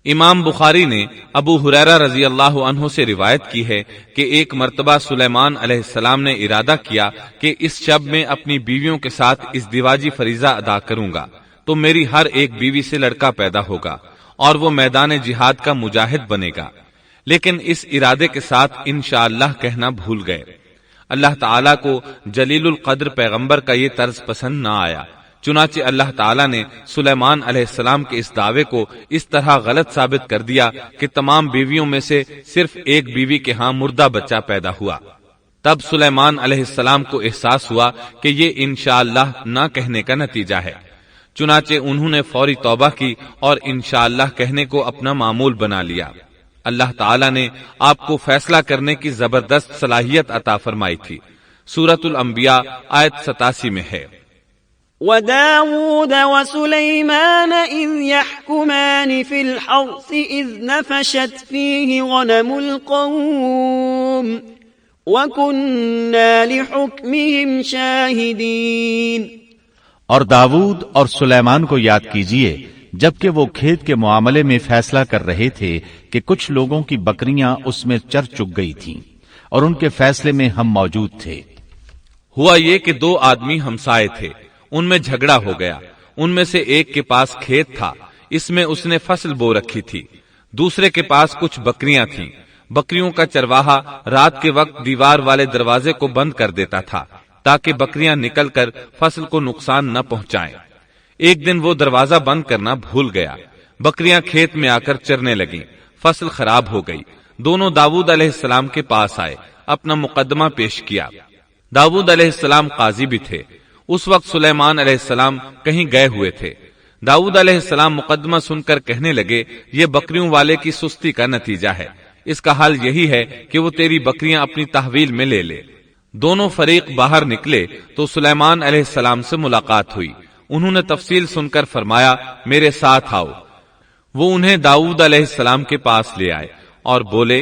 امام بخاری نے ابو ہریرہ رضی اللہ عنہ سے روایت کی ہے کہ ایک مرتبہ سلیمان علیہ السلام نے ارادہ کیا کہ اس شب میں اپنی بیویوں کے ساتھ اس دیواجی فریضہ ادا کروں گا تو میری ہر ایک بیوی سے لڑکا پیدا ہوگا اور وہ میدان جہاد کا مجاہد بنے گا، لیکن اس ارادے کے ساتھ انشاءاللہ کہنا بھول گئے۔ اللہ تعالیٰ کو جلیل القدر پیغمبر کا یہ طرز پسند نہ آیا، چنانچہ اللہ تعالیٰ نے سلیمان علیہ السلام کے اس دعوے کو اس طرح غلط ثابت کر دیا کہ تمام بیویوں میں سے صرف ایک بیوی کے ہاں مردہ بچہ پیدا ہوا۔ تب سلیمان علیہ السلام کو احساس ہوا کہ یہ انشاءاللہ نہ کہنے کا نتیجہ ہے، چنانچہ انہوں نے فوری توبہ کی اور انشاءاللہ کہنے کو اپنا معمول بنا لیا۔ اللہ تعالیٰ نے آپ کو فیصلہ کرنے کی زبردست صلاحیت عطا فرمائی تھی۔ سورۃ الانبیاء آیت 87 میں ہے، وَدَاوُودَ وَسُلَيْمَانَ إِذْ يَحْكُمَانِ فِي الْحَرْثِ إِذْ نَفَشَتْ فِيهِ غَنَمُ الْقَوْمِ وَكُنَّا لِحُكْمِهِمْ شَاهِدِينَ۔ اور داؤد اور سلیمان کو یاد کیجئے جبکہ وہ کھیت کے معاملے میں فیصلہ کر رہے تھے کہ کچھ لوگوں کی بکریاں اس میں چر چگ گئی تھیں اور ان کے فیصلے میں ہم موجود تھے۔ ہوا یہ کہ دو آدمی ہمسائے تھے، ان میں جھگڑا ہو گیا۔ ان میں سے ایک کے پاس کھیت تھا، اس میں اس نے فصل بو رکھی تھی، دوسرے کے پاس کچھ بکریاں تھیں۔ بکریوں کا چرواہا رات کے وقت دیوار والے دروازے کو بند کر دیتا تھا تاکہ بکریاں نکل کر فصل کو نقصان نہ پہنچائیں۔ ایک دن وہ دروازہ بند کرنا بھول گیا، بکریاں کھیت میں آ کر چرنے لگیں، فصل خراب ہو گئی۔ دونوں داؤد علیہ السلام کے پاس آئے، اپنا مقدمہ پیش کیا۔ داؤد علیہ السلام قاضی بھی تھے۔ اس وقت سلیمان علیہ السلام کہیں گئے ہوئے تھے۔ داؤد علیہ السلام مقدمہ سن کر کہنے لگے، یہ بکریوں والے کی سستی کا نتیجہ ہے، اس کا حل یہی ہے کہ وہ تیری بکریاں اپنی تحویل میں لے لے۔ دونوں فریق باہر نکلے تو سلیمان علیہ السلام سے ملاقات ہوئی۔ انہوں نے تفصیل سن کر فرمایا، میرے ساتھ آؤ۔ وہ انہیں داؤد علیہ السلام کے پاس لے آئے اور بولے،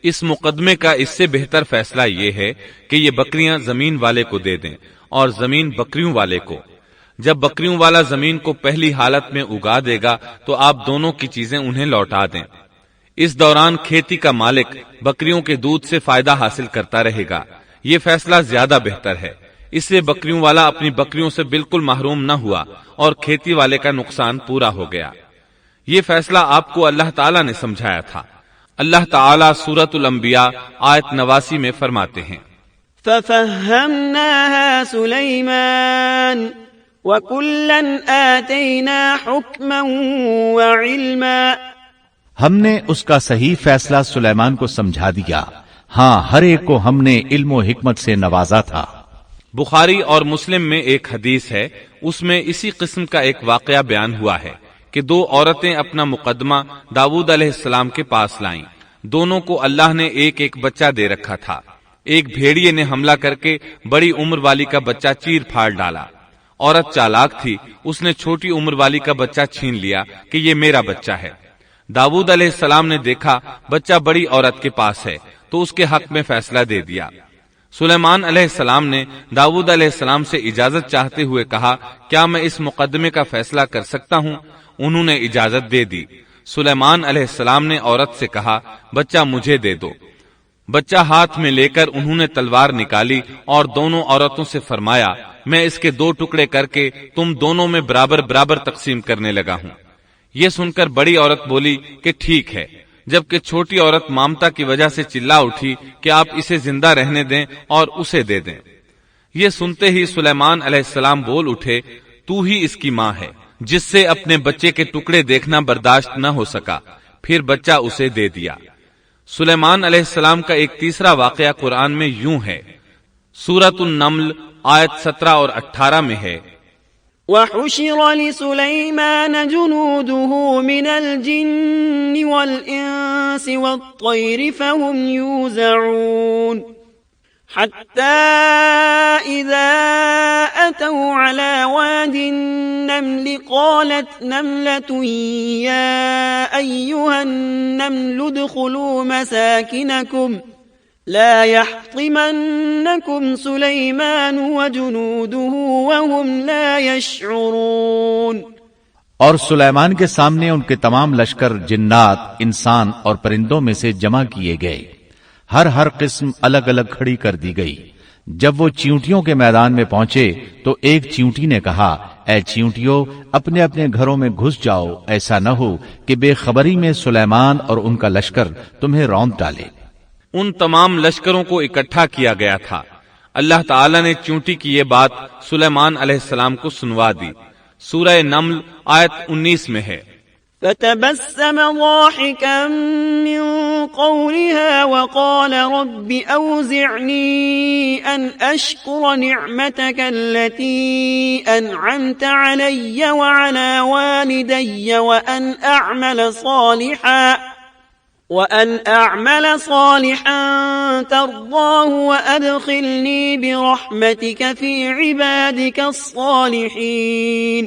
اس مقدمے کا اس سے بہتر فیصلہ یہ ہے کہ یہ بکریاں زمین والے کو دے دیں اور زمین بکریوں والے کو۔ جب بکریوں والا زمین کو پہلی حالت میں اگا دے گا تو آپ دونوں کی چیزیں انہیں لوٹا دیں۔ اس دوران کھیتی کا مالک بکریوں کے دودھ سے فائدہ حاصل کرتا رہے گا۔ یہ فیصلہ زیادہ بہتر ہے۔ اس سے بکریوں والا اپنی بکریوں سے بالکل محروم نہ ہوا اور کھیتی والے کا نقصان پورا ہو گیا۔ یہ فیصلہ آپ کو اللہ تعالیٰ نے سمجھایا تھا۔ اللہ تعالیٰ سورۃ الانبیاء آیت 89 میں فرماتے ہیں، فَفَهَّمْنَاهَا سُلَيْمَانَ وَكُلًّا آتَيْنَا حُكْمًا وَعِلْمًا۔ ہم نے اس کا صحیح فیصلہ سلیمان کو سمجھا دیا، ہاں ہر ایک کو ہم نے علم و حکمت سے نوازا تھا۔ بخاری اور مسلم میں ایک حدیث ہے، اس میں اسی قسم کا ایک واقعہ بیان ہوا ہے کہ دو عورتیں اپنا مقدمہ داؤد علیہ السلام کے پاس لائیں۔ دونوں کو اللہ نے ایک ایک بچہ دے رکھا تھا۔ ایک بھیڑیے نے حملہ کر کے بڑی عمر والی کا بچہ چیر پھاڑ ڈالا۔ عورت چالاک تھی، اس نے چھوٹی عمر والی کا بچہ چھین لیا کہ یہ میرا بچہ ہے۔ داؤد علیہ السلام نے دیکھا بچہ بڑی عورت کے پاس ہے تو اس کے حق میں فیصلہ دے دیا۔ سلیمان علیہ السلام نے داؤد علیہ السلام سے اجازت چاہتے ہوئے کہا، کیا میں اس مقدمے کا فیصلہ کر سکتا ہوں؟ انہوں نے اجازت دے دی۔ سلیمان علیہ السلام نے عورت سے کہا، بچہ مجھے دے دو۔ بچہ ہاتھ میں لے کر انہوں نے تلوار نکالی اور دونوں عورتوں سے فرمایا، میں اس کے 2 ٹکڑے کر کے تم دونوں میں برابر برابر تقسیم کرنے لگا ہوں۔ یہ سن کر بڑی عورت بولی کہ ٹھیک ہے، جبکہ چھوٹی عورت مامتا کی وجہ سے چلا اٹھی کہ آپ اسے زندہ رہنے دیں اور اسے دے دیں۔ یہ سنتے ہی سلیمان علیہ السلام بول اٹھے، تو ہی اس کی ماں ہے، جس سے اپنے بچے کے ٹکڑے دیکھنا برداشت نہ ہو سکا، پھر بچہ اسے دے دیا۔ سلیمان علیہ السلام کا ایک تیسرا واقعہ قرآن میں یوں ہے، سورۃ النمل آیت 17 اور 18 میں ہے، وحشر لسليمان جنوده من الجن والإنس والطير فهم يوزعون حتى إذا أتوا على واد النمل قالت نملة يا أيها النمل ادخلوا مساكنكم لا يحطمنكم سليمان وجنوده وهم لا يشعرون۔ اور سلیمان کے سامنے ان کے تمام لشکر جنات، انسان اور پرندوں میں سے جمع کیے گئے، ہر قسم الگ الگ کھڑی کر دی گئی۔ جب وہ چیونٹیوں کے میدان میں پہنچے تو ایک چیونٹی نے کہا، اے چیونٹیوں، اپنے اپنے گھروں میں گھس جاؤ، ایسا نہ ہو کہ بے خبری میں سلیمان اور ان کا لشکر تمہیں روند ڈالے۔ ان تمام لشکروں کو اکٹھا کیا گیا تھا۔ اللہ تعالی نے چونٹی کی یہ بات سلیمان علیہ السلام کو سنوا دی۔ سورہ نمل آیت 19 میں ہے، فتبسم ضاحكا من قولها وقال رب أوزعني أن أشكر نعمتك التي أنعمت علي وعلى والدي وأن أعمل صالحا ترضاه وأدخلني برحمتك في عبادك الصالحين۔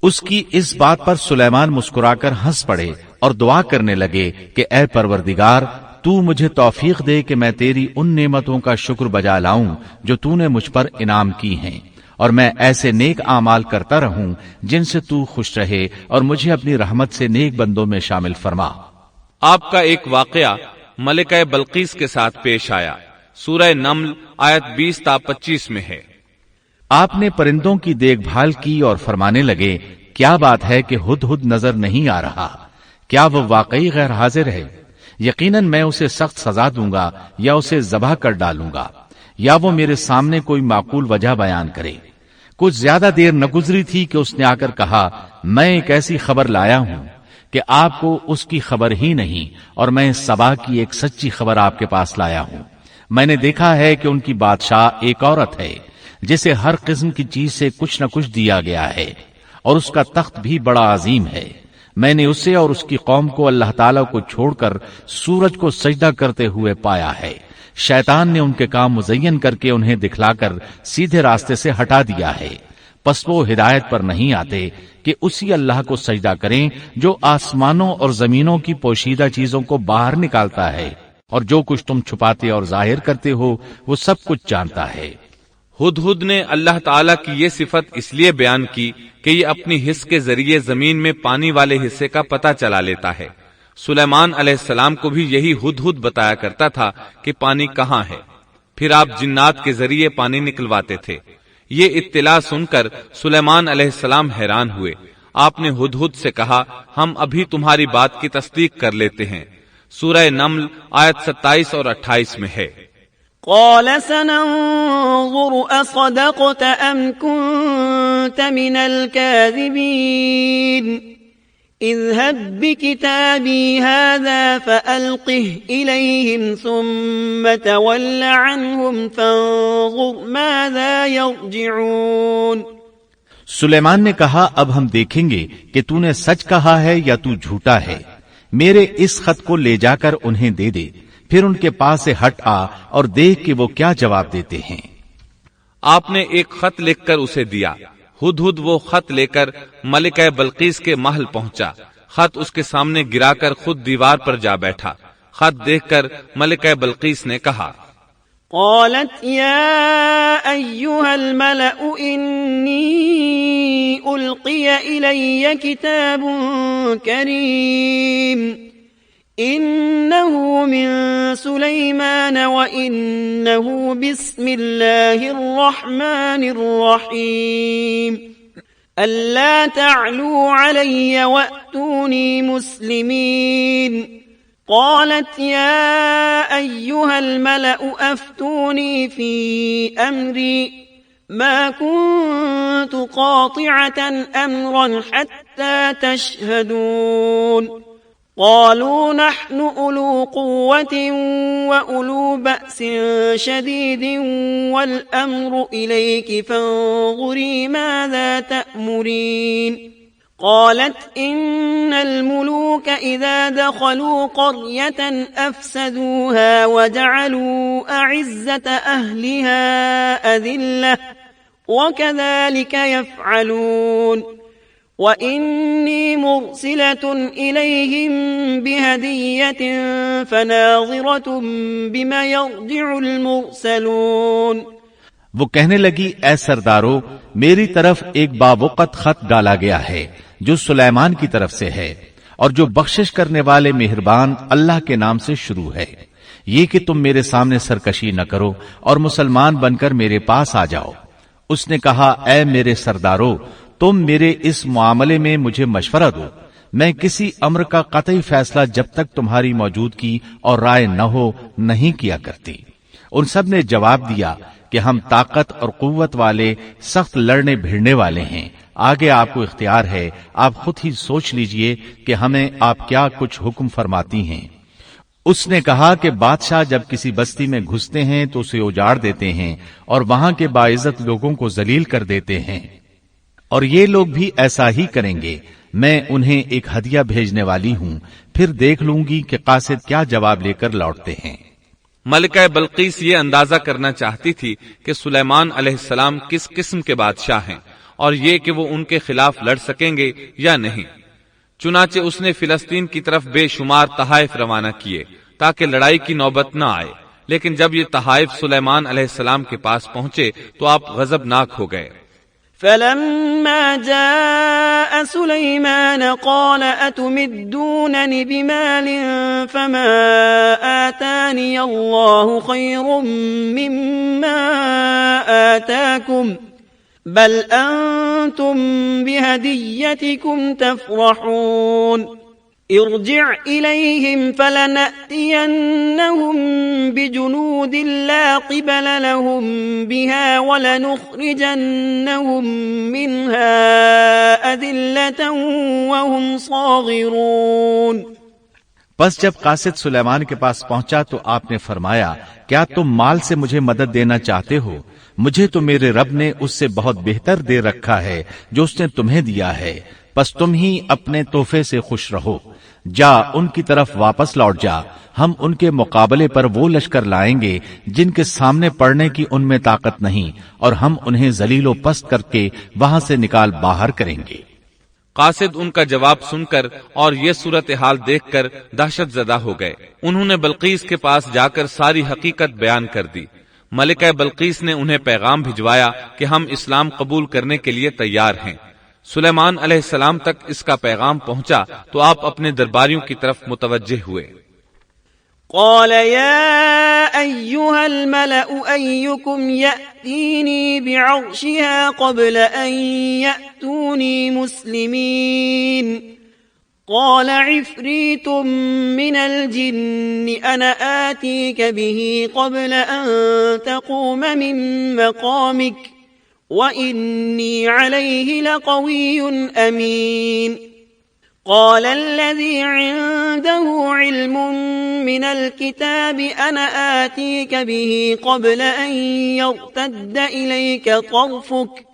اس کی اس بات پر سلیمان مسکرا کر ہنس پڑے اور دعا کرنے لگے کہ اے پروردگار، تو مجھے توفیق دے کہ میں تیری ان نعمتوں کا شکر بجا لاؤں جو تو نے مجھ پر انعام کی ہیں، اور میں ایسے نیک اعمال کرتا رہوں جن سے تو خوش رہے، اور مجھے اپنی رحمت سے نیک بندوں میں شامل فرما۔ آپ کا ایک واقعہ ملکہ بلقیس کے ساتھ پیش آیا۔ سورہ نمل آیت 20 تا 25 میں ہے، آپ نے پرندوں کی دیکھ بھال کی اور فرمانے لگے، کیا بات ہے کہ ہدہد نظر نہیں آ رہا؟ کیا وہ واقعی غیر حاضر ہے؟ یقیناً میں اسے سخت سزا دوں گا یا اسے ذبح کر ڈالوں گا، یا وہ میرے سامنے کوئی معقول وجہ بیان کرے۔ کچھ زیادہ دیر نہ گزری تھی کہ اس نے آ کر کہا، میں ایک ایسی خبر لایا ہوں کہ آپ کو اس کی خبر ہی نہیں، اور میں سبا کی ایک سچی خبر آپ کے پاس لایا ہوں۔ میں نے دیکھا ہے کہ ان کی بادشاہ ایک عورت ہے جسے ہر قسم کی چیز سے کچھ نہ کچھ دیا گیا ہے، اور اس کا تخت بھی بڑا عظیم ہے۔ میں نے اسے اور اس کی قوم کو اللہ تعالیٰ کو چھوڑ کر سورج کو سجدہ کرتے ہوئے پایا ہے۔ شیطان نے ان کے کام مزین کر کے انہیں دکھلا کر سیدھے راستے سے ہٹا دیا ہے، پس وہ ہدایت پر نہیں آتے کہ اسی اللہ کو سجدہ کریں جو آسمانوں اور زمینوں کی پوشیدہ چیزوں کو باہر نکالتا ہے، اور جو کچھ تم چھپاتے اور ظاہر کرتے ہو وہ سب کچھ جانتا ہے۔ ہدہد نے اللہ تعالیٰ کی یہ صفت اس لیے بیان کی کہ یہ اپنی حس کے ذریعے زمین میں پانی والے حصے کا پتہ چلا لیتا ہے۔ سلیمان علیہ السلام کو بھی یہی ہدہد بتایا کرتا تھا کہ پانی کہاں ہے، پھر آپ جنات کے ذریعے پانی نکلواتے تھے۔ یہ اطلاع سن کر سلیمان علیہ السلام حیران ہوئے۔ آپ نے ہدہد سے کہا، ہم ابھی تمہاری بات کی تصدیق کر لیتے ہیں۔ سورہ نمل آیت 27 اور 28 میں ہے، قال سننظر أصدقت أم كنت من الكاذبين اذهب بكتابي هذا فألقه إليهم ثم تول عنهم فانظر ماذا يرجعون۔ سلیمان نے کہا، اب ہم دیکھیں گے کہ تو نے سچ کہا ہے یا تو جھوٹا ہے۔ میرے اس خط کو لے جا کر انہیں دے دے، پھر ان کے پاس سے ہٹ آ اور دیکھ کہ وہ کیا جواب دیتے ہیں۔ آپ نے ایک خط لکھ کر اسے دیا۔ ہدہد وہ خط لے کر ملکہ بلقیس کے محل پہنچا۔ خط اس کے سامنے گرا کر خود دیوار پر جا بیٹھا۔ خط دیکھ کر ملکہ بلقیس نے کہا، قالت يا أيها الملأ إني ألقي إلي كتاب كريم إنه من سليمان وإنه بسم الله الرحمن الرحيم ألا تعلوا علي وأتوني مسلمين قالت يا أيها الملأ أفتوني في أمري ما كنت قاطعة أمرا حتى تشهدون قالوا نحن أولو قوة وأولو بأس شديد والأمر إليك فانظري ماذا تأمرين قالت إن الملوك إذا دخلوا قرية أفسدوها وجعلوا أعزة أهلها أذلة وكذلك يفعلون وإني مرسلة إليهم بهدية فناظرة بما يرجع المرسلون۔ وہ کہنے لگی، اے سردارو، میری طرف ایک باوقت خط ڈالا گیا ہے جو سلیمان کی طرف سے ہے اور جو بخشش کرنے والے مہربان اللہ کے نام سے شروع ہے، یہ کہ تم میرے سامنے سرکشی نہ کرو اور مسلمان بن کر میرے پاس آ جاؤ۔ اس نے کہا، اے میرے سردارو، تم میرے اس معاملے میں مجھے مشورہ دو۔ میں کسی امر کا قطعی فیصلہ جب تک تمہاری موجودگی اور رائے نہ ہو نہیں کیا کرتی۔ ان سب نے جواب دیا کہ ہم طاقت اور قوت والے، سخت لڑنے بھیڑنے والے ہیں، آگے آپ کو اختیار ہے، آپ خود ہی سوچ لیجئے کہ ہمیں آپ کیا کچھ حکم فرماتی ہیں۔ اس نے کہا کہ بادشاہ جب کسی بستی میں گھستے ہیں تو اسے اجاڑ دیتے ہیں اور وہاں کے باعزت لوگوں کو ذلیل کر دیتے ہیں، اور یہ لوگ بھی ایسا ہی کریں گے۔ میں انہیں ایک ہدیہ بھیجنے والی ہوں، پھر دیکھ لوں گی کہ قاصد کیا جواب لے کر لوٹتے ہیں۔ ملکہ بلقیس یہ اندازہ کرنا چاہتی تھی کہ سلیمان علیہ السلام کس قسم کے بادشاہ ہیں اور یہ کہ وہ ان کے خلاف لڑ سکیں گے یا نہیں۔ چنانچہ اس نے فلسطین کی طرف بے شمار تحائف روانہ کیے تاکہ لڑائی کی نوبت نہ آئے، لیکن جب یہ تحائف سلیمان علیہ السلام کے پاس پہنچے تو آپ غضبناک ہو گئے۔ فلما جاء سليمان قال أتمدونني بمال فما آتاني الله خير مما آتاكم بل أنتم بهديتكم تفرحون ارجع إليهم فلنأتينهم بجنود لا قبل لهم بها ولنخرجنهم منها أذلة وهم صاغرون۔ پس جب قاصد سلیمان کے پاس پہنچا تو آپ نے فرمایا، کیا تم مال سے مجھے مدد دینا چاہتے ہو؟ مجھے تو میرے رب نے اس سے بہت بہتر دے رکھا ہے جو اس نے تمہیں دیا ہے، پس تم ہی اپنے تحفے سے خوش رہو۔ جا ان کی طرف واپس لوٹ جا، ہم ان کے مقابلے پر وہ لشکر لائیں گے جن کے سامنے پڑنے کی ان میں طاقت نہیں، اور ہم انہیں ذلیل و پست کر کے وہاں سے نکال باہر کریں گے۔ قاصد ان کا جواب سن کر اور یہ صورتحال دیکھ کر دہشت زدہ ہو گئے۔ انہوں نے بلقیس کے پاس جا کر ساری حقیقت بیان کر دی۔ ملکہ بلقیس نے انہیں پیغام بھجوایا کہ ہم اسلام قبول کرنے کے لیے تیار ہیں۔ سلیمان علیہ السلام تک اس کا پیغام پہنچا تو آپ اپنے درباریوں کی طرف متوجہ ہوئے۔ قال يا أيها الملأ أيكم يأتيني بعرشها قبل أن يأتوني مسلمين قال عفريت من الجن أنا آتيك به قبل أن تقوم من مقامك وإني عليه لقوي أمين قال الذي عنده علم من الكتاب أنا آتيك به قبل أن يرتد إليك طرفك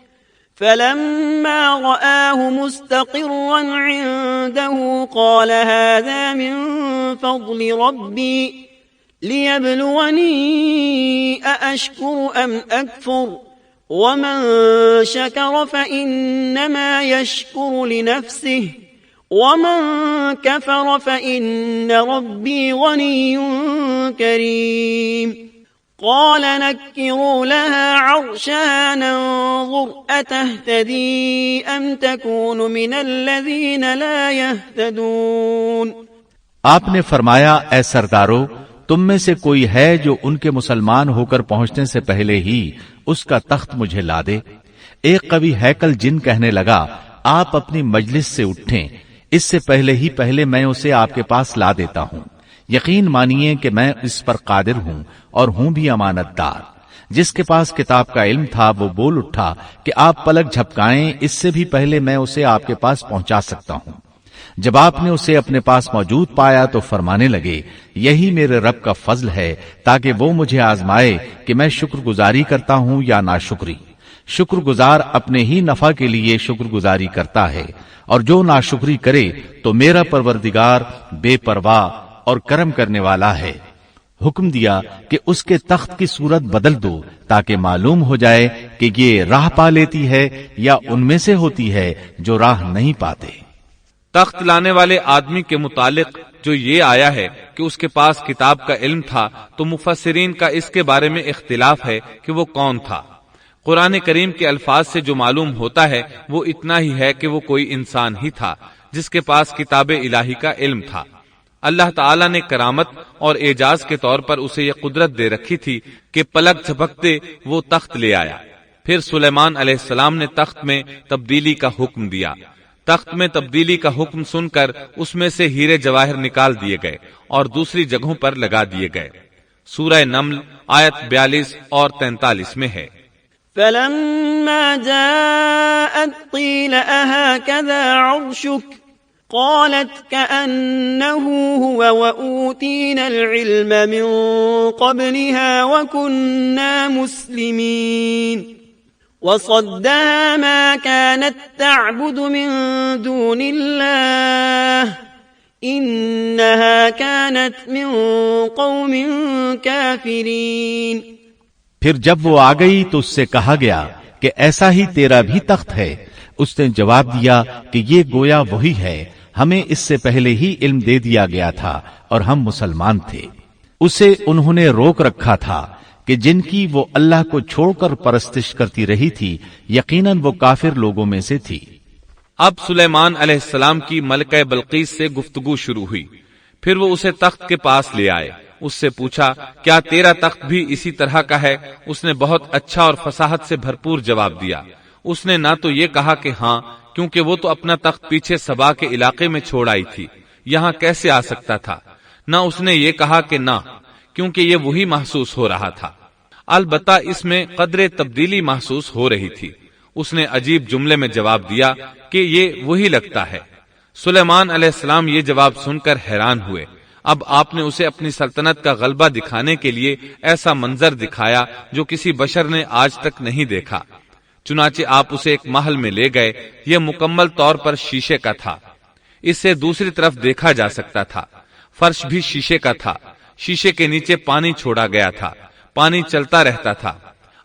فلما رآه مستقرا عنده قال هذا من فضل ربي ليبلوني أأشكر أم أكفر ومن شكر فإنما يشكر لنفسه ومن كفر فإن ربي غني كريم قال نكروا لها عرشها ننظر أتهتدي أم تكون من الذين لا يهتدون۔ آپ نے فرمایا اے سردارو، تم میں سے کوئی ہے جو ان کے مسلمان ہو کر پہنچنے سے پہلے ہی اس کا تخت مجھے لا دے؟ ایک قوی ہیکل جن کہنے لگا آپ اپنی مجلس سے اٹھیں، اس سے پہلے میں اسے آپ کے پاس لا دیتا ہوں۔ یقین مانیے کہ میں اس پر قادر ہوں اور ہوں بھی امانت دار۔ جس کے پاس کتاب کا علم تھا وہ بول اٹھا کہ آپ پلک جھپکائیں، اس سے بھی پہلے میں اسے آپ کے پاس پہنچا سکتا ہوں۔ جب آپ نے اسے اپنے پاس موجود پایا تو فرمانے لگے یہی میرے رب کا فضل ہے تاکہ وہ مجھے آزمائے کہ میں شکر گزاری کرتا ہوں یا ناشکری۔ شکر گزار اپنے ہی نفع کے لیے شکر گزاری کرتا ہے، اور جو ناشکری کرے تو میرا پروردگار بے پرواہ اور کرم کرنے والا ہے۔ حکم دیا کہ اس کے تخت کی صورت بدل دو تاکہ معلوم ہو جائے کہ یہ راہ پا لیتی ہے یا ان میں سے ہوتی ہے جو راہ نہیں پاتے۔ تخت لانے والے آدمی کے متعلق جو یہ آیا ہے کہ اس کے پاس کتاب کا علم تھا، تو مفسرین کا اس کے بارے میں اختلاف ہے کہ وہ کون تھا۔ قرآن کریم کے الفاظ سے جو معلوم ہوتا ہے وہ اتنا ہی ہے کہ وہ کوئی انسان ہی تھا جس کے پاس کتاب الہی کا علم تھا۔ اللہ تعالیٰ نے کرامت اور اعجاز کے طور پر اسے یہ قدرت دے رکھی تھی کہ پلک جھپکتے وہ تخت لے آیا۔ پھر سلیمان علیہ السلام نے تخت میں تبدیلی کا حکم دیا۔ تخت میں تبدیلی کا حکم سن کر اس میں سے ہیرے جواہر نکال دیے گئے اور دوسری جگہوں پر لگا دیے گئے۔ سورہ نمل آیت 42 اور 43 میں ہے۔ فلما جاءت قيل أهكذا عرشك قالت كأنه هو وأوتينا العلم من قبلها وكنا مسلمين وصدها ما كانت تعبد من دون الله إنها كانت من قوم كافرين۔ پھر جب وہ آ گئی تو اس سے کہا گیا کہ ایسا ہی تیرا بھی تخت ہے۔ اس نے جواب دیا کہ یہ گویا وہی ہے، ہمیں اس سے پہلے ہی علم دے دیا گیا تھا اور ہم مسلمان تھے۔ اسے انہوں نے روک رکھا تھا کہ جن کی وہ اللہ کو چھوڑ کر پرستش کرتی رہی تھی، یقیناً وہ کافر لوگوں میں سے تھی۔ اب سلیمان علیہ السلام کی ملکہ بلقیس سے گفتگو شروع ہوئی۔ پھر وہ اسے تخت کے پاس لے آئے۔ اس سے پوچھا کیا تیرا تخت بھی اسی طرح کا ہے؟ اس نے بہت اچھا اور فصاحت سے بھرپور جواب دیا۔ اس نے نہ تو یہ کہا کہ ہاں، کیونکہ وہ تو اپنا تخت پیچھے سبا کے علاقے میں چھوڑ آئی تھی، یہاں کیسے آ سکتا تھا، نہ اس نے یہ کہا کہ نہ، کیونکہ یہ وہی محسوس ہو رہا تھا۔ البتہ اس میں قدر تبدیلی محسوس ہو رہی تھی۔ اس نے عجیب جملے میں جواب دیا کہ یہ وہی لگتا ہے۔ سلیمان علیہ السلام یہ جواب سن کر حیران ہوئے۔ اب آپ نے اسے اپنی سلطنت کا غلبہ دکھانے کے لیے ایسا منظر دکھایا جو کسی بشر نے آج تک نہیں دیکھا۔ چنانچہ آپ اسے ایک محل میں لے گئے۔ یہ مکمل طور پر شیشے کا تھا، اس سے دوسری طرف دیکھا جا سکتا تھا۔ فرش بھی شیشے کا تھا، شیشے کے نیچے پانی چھوڑا گیا تھا، پانی چلتا رہتا تھا۔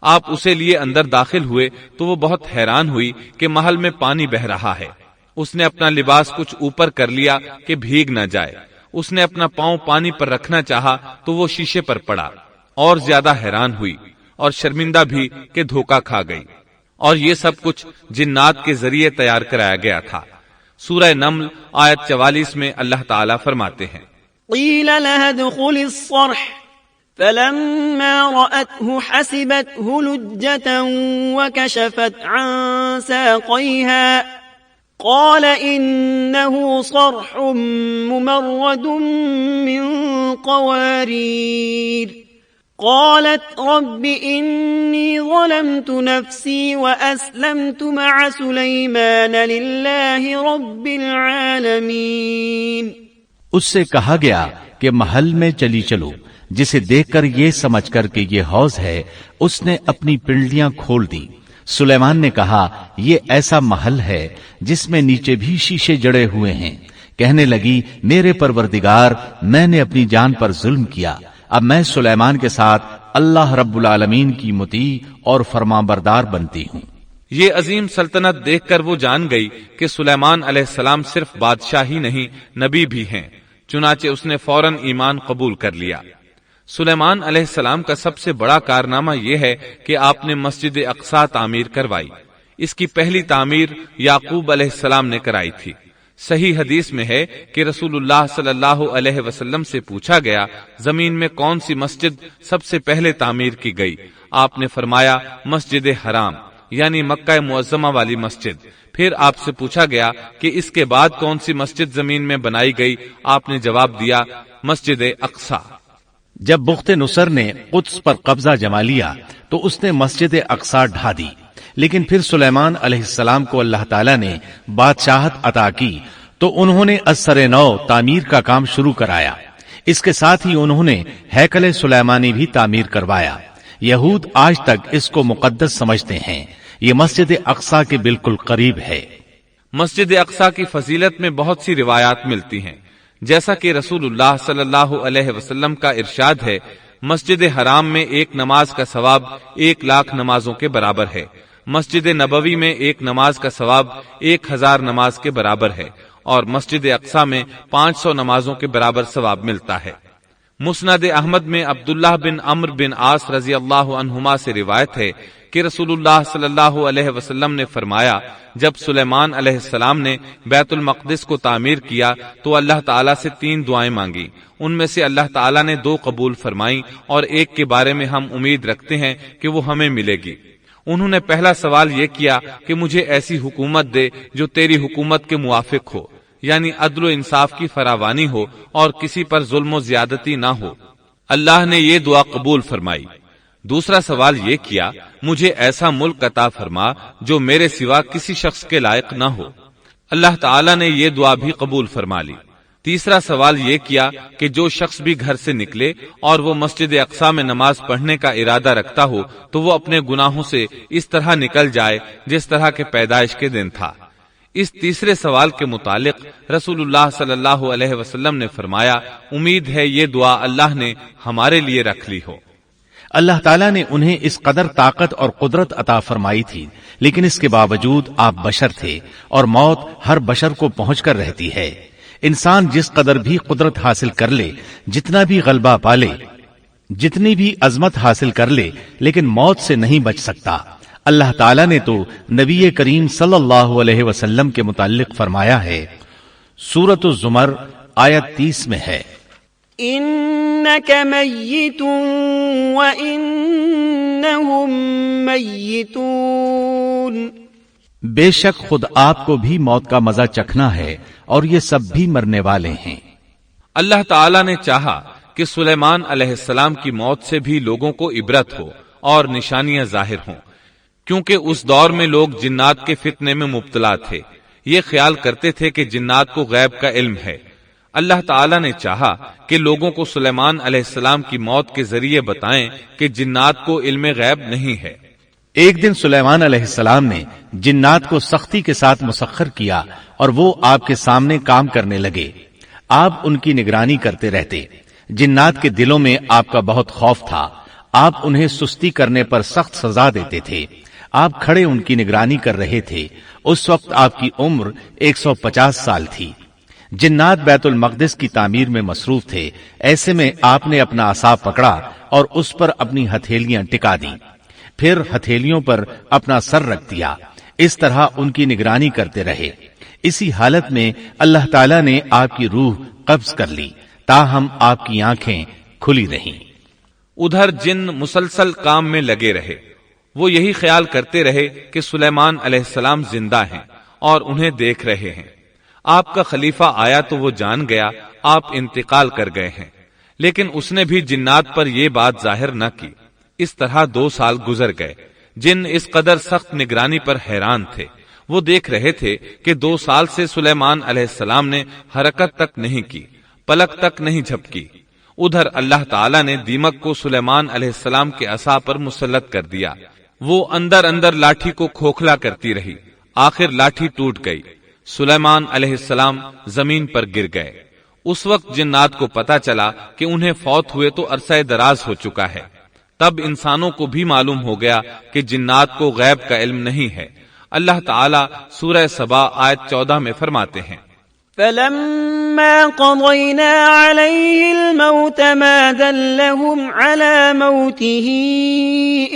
آپ اسے لیے اندر داخل ہوئے تو وہ بہت حیران ہوئی کہ محل میں پانی بہ رہا ہے۔ اس نے اپنا لباس کچھ اوپر کر لیا کہ بھیگ نہ جائے۔ اس نے اپنا پاؤں پانی پر رکھنا چاہا تو وہ شیشے پر پڑا، اور زیادہ حیران ہوئی اور شرمندہ بھی کہ دھوکا کھا گئی۔ اور یہ سب کچھ جنات کے ذریعے تیار کرایا گیا تھا۔ سورہ نمل آیت 44 میں اللہ تعالیٰ فرماتے ہیں قیل لها ادخل الصرح فلما رأته حسبته لجة وكشفت عن ساقيها قال إنه صرح ممرد من قوارير قالت رب إني ظلمت نفسي وأسلمت مع سليمان لله رب العالمين۔ اس سے کہا گیا کہ محل میں چلی چلو، جسے دیکھ کر یہ سمجھ کر کہ یہ حوض ہے، اس نے اپنی پنڈلیاں کھول دی۔ سلیمان نے کہا یہ ایسا محل ہے جس میں نیچے بھی شیشے جڑے ہوئے ہیں۔ کہنے لگی میرے پروردگار، میں نے اپنی جان پر ظلم کیا، اب میں سلیمان کے ساتھ اللہ رب العالمین کی مطیع اور فرمانبردار بنتی ہوں۔ یہ عظیم سلطنت دیکھ کر وہ جان گئی کہ سلیمان علیہ السلام صرف بادشاہ ہی نہیں نبی بھی ہیں، چنانچہ اس نے فوراً ایمان قبول کر لیا۔ سلیمان علیہ السلام کا سب سے بڑا کارنامہ یہ ہے کہ آپ نے مسجد اقصی تعمیر کروائی۔ اس کی پہلی تعمیر یعقوب علیہ السلام نے کرائی تھی۔ صحیح حدیث میں ہے کہ رسول اللہ صلی اللہ علیہ وسلم سے پوچھا گیا زمین میں کون سی مسجد سب سے پہلے تعمیر کی گئی؟ آپ نے فرمایا مسجد حرام یعنی مکہ معظمہ والی مسجد۔ پھر آپ سے پوچھا گیا کہ اس کے بعد کون سی مسجد زمین میں بنائی گئی؟ آپ نے جواب دیا مسجد اقصی۔ جب بخت نصر نے قدس پر قبضہ جما لیا تو اس نے مسجد اقصی ڈھا دی، لیکن پھر سلیمان علیہ السلام کو اللہ تعالیٰ نے بادشاہت عطا کی تو انہوں نے ازسر نو تعمیر کا کام شروع کرایا۔ اس کے ساتھ ہی انہوں نے ہیکل سلیمانی بھی تعمیر کروایا۔ یہود آج تک اس کو مقدس سمجھتے ہیں۔ یہ مسجد اقصی کے بالکل قریب ہے۔ مسجد اقصی کی فضیلت میں بہت سی روایات ملتی ہیں، جیسا کہ رسول اللہ صلی اللہ علیہ وسلم کا ارشاد ہے، مسجد حرام میں ایک نماز کا ثواب 1,00,000 نمازوں کے برابر ہے، مسجد نبوی میں ایک نماز کا ثواب 1,000 نماز کے برابر ہے، اور مسجد اقصی میں 500 نمازوں کے برابر ثواب ملتا ہے۔ مسند احمد میں عبداللہ بن عمرو بن عاص رضی اللہ عنہما سے روایت ہے کہ رسول اللہ صلی اللہ علیہ وسلم نے فرمایا جب سلیمان علیہ السلام نے بیت المقدس کو تعمیر کیا تو اللہ تعالیٰ سے 3 دعائیں مانگی، ان میں سے اللہ تعالیٰ نے 2 قبول فرمائیں اور ایک کے بارے میں ہم امید رکھتے ہیں کہ وہ ہمیں ملے گی۔ انہوں نے پہلا سوال یہ کیا کہ مجھے ایسی حکومت دے جو تیری حکومت کے موافق ہو، یعنی عدل و انصاف کی فراوانی ہو اور کسی پر ظلم و زیادتی نہ ہو۔ اللہ نے یہ دعا قبول فرمائی۔ دوسرا سوال یہ کیا مجھے ایسا ملک عطا فرما جو میرے سوا کسی شخص کے لائق نہ ہو۔ اللہ تعالیٰ نے یہ دعا بھی قبول فرما لی۔ تیسرا سوال یہ کیا کہ جو شخص بھی گھر سے نکلے اور وہ مسجد اقصی میں نماز پڑھنے کا ارادہ رکھتا ہو تو وہ اپنے گناہوں سے اس طرح نکل جائے جس طرح کے پیدائش کے دن تھا۔ اس تیسرے سوال کے متعلق رسول اللہ صلی اللہ علیہ وسلم نے فرمایا امید ہے یہ دعا اللہ نے ہمارے لیے رکھ لی ہو۔ اللہ تعالیٰ نے انہیں اس قدر طاقت اور قدرت عطا فرمائی تھی، لیکن اس کے باوجود آپ بشر تھے اور موت ہر بشر کو پہنچ کر رہتی ہے۔ انسان جس قدر بھی قدرت حاصل کر لے، جتنا بھی غلبہ پالے، جتنی بھی عظمت حاصل کر لے، لیکن موت سے نہیں بچ سکتا۔ اللہ تعالیٰ نے تو نبی کریم صلی اللہ علیہ وسلم کے متعلق فرمایا ہے، سورۃ الزمر آیت 30 میں ہے، إنك ميت وإنهم ميتون۔ بے شک خود آپ کو بھی موت کا مزہ چکھنا ہے اور یہ سب بھی مرنے والے ہیں۔ اللہ تعالیٰ نے چاہا کہ سلیمان علیہ السلام کی موت سے بھی لوگوں کو عبرت ہو اور نشانیاں ظاہر ہوں، کیونکہ اس دور میں لوگ جنات کے فتنے میں مبتلا تھے، یہ خیال کرتے تھے کہ جنات کو غیب کا علم ہے۔ اللہ تعالیٰ نے چاہا کہ لوگوں کو سلیمان علیہ السلام کی موت کے ذریعے بتائیں کہ جنات کو علم غیب نہیں ہے۔ ایک دن سلیمان علیہ السلام نے جنات کو سختی کے ساتھ مسخر کیا اور وہ آپ کے سامنے کام کرنے لگے۔ آپ ان کی نگرانی کرتے رہتے۔ جنات کے دلوں میں آپ کا بہت خوف تھا۔ آپ انہیں سستی کرنے پر سخت سزا دیتے تھے۔ آپ کھڑے ان کی نگرانی کر رہے تھے۔ اس وقت آپ کی عمر 150 سال تھی۔ جنات بیت المقدس کی تعمیر میں مصروف تھے۔ ایسے میں آپ نے اپنا عصا پکڑا اور اس پر اپنی ہتھیلیاں ٹکا دیں، پھر ہتھیلیوں پر اپنا سر رکھ دیا۔ اس طرح ان کی نگرانی کرتے رہے۔ اسی حالت میں اللہ تعالیٰ نے آپ کی روح قبض کر لی، تاہم آپ کی آنکھیں کھلی رہیں۔ ادھر جن مسلسل کام میں لگے رہے، وہ یہی خیال کرتے رہے کہ سلیمان علیہ السلام زندہ ہیں اور انہیں دیکھ رہے ہیں۔ آپ کا خلیفہ آیا تو وہ جان گیا آپ انتقال کر گئے ہیں، لیکن اس نے بھی جنات پر یہ بات ظاہر نہ کی۔ اس طرح 2 سال گزر گئے۔ جن اس قدر سخت نگرانی پر حیران تھے۔ وہ دیکھ رہے تھے کہ 2 سال سے سلیمان علیہ السلام نے حرکت تک نہیں کی، پلک تک نہیں جھپکی۔ ادھر اللہ تعالیٰ نے دیمک کو سلیمان علیہ السلام کے عصا پر مسلط کر دیا۔ وہ اندر اندر لاٹھی کو کھوکھلا کرتی رہی، آخر لاٹھی ٹوٹ گئی۔ سلیمان علیہ السلام زمین پر گر گئے۔ اس وقت جنات کو پتا چلا کہ انہیں فوت ہوئے تو عرصہ دراز ہو چکا ہے۔ تب انسانوں کو بھی معلوم ہو گیا کہ جنات کو غیب کا علم نہیں ہے۔ اللہ تعالیٰ سورہ سبا آیت 14 میں فرماتے ہیں، فلما قضينا عليه الموت ما دلهم على موته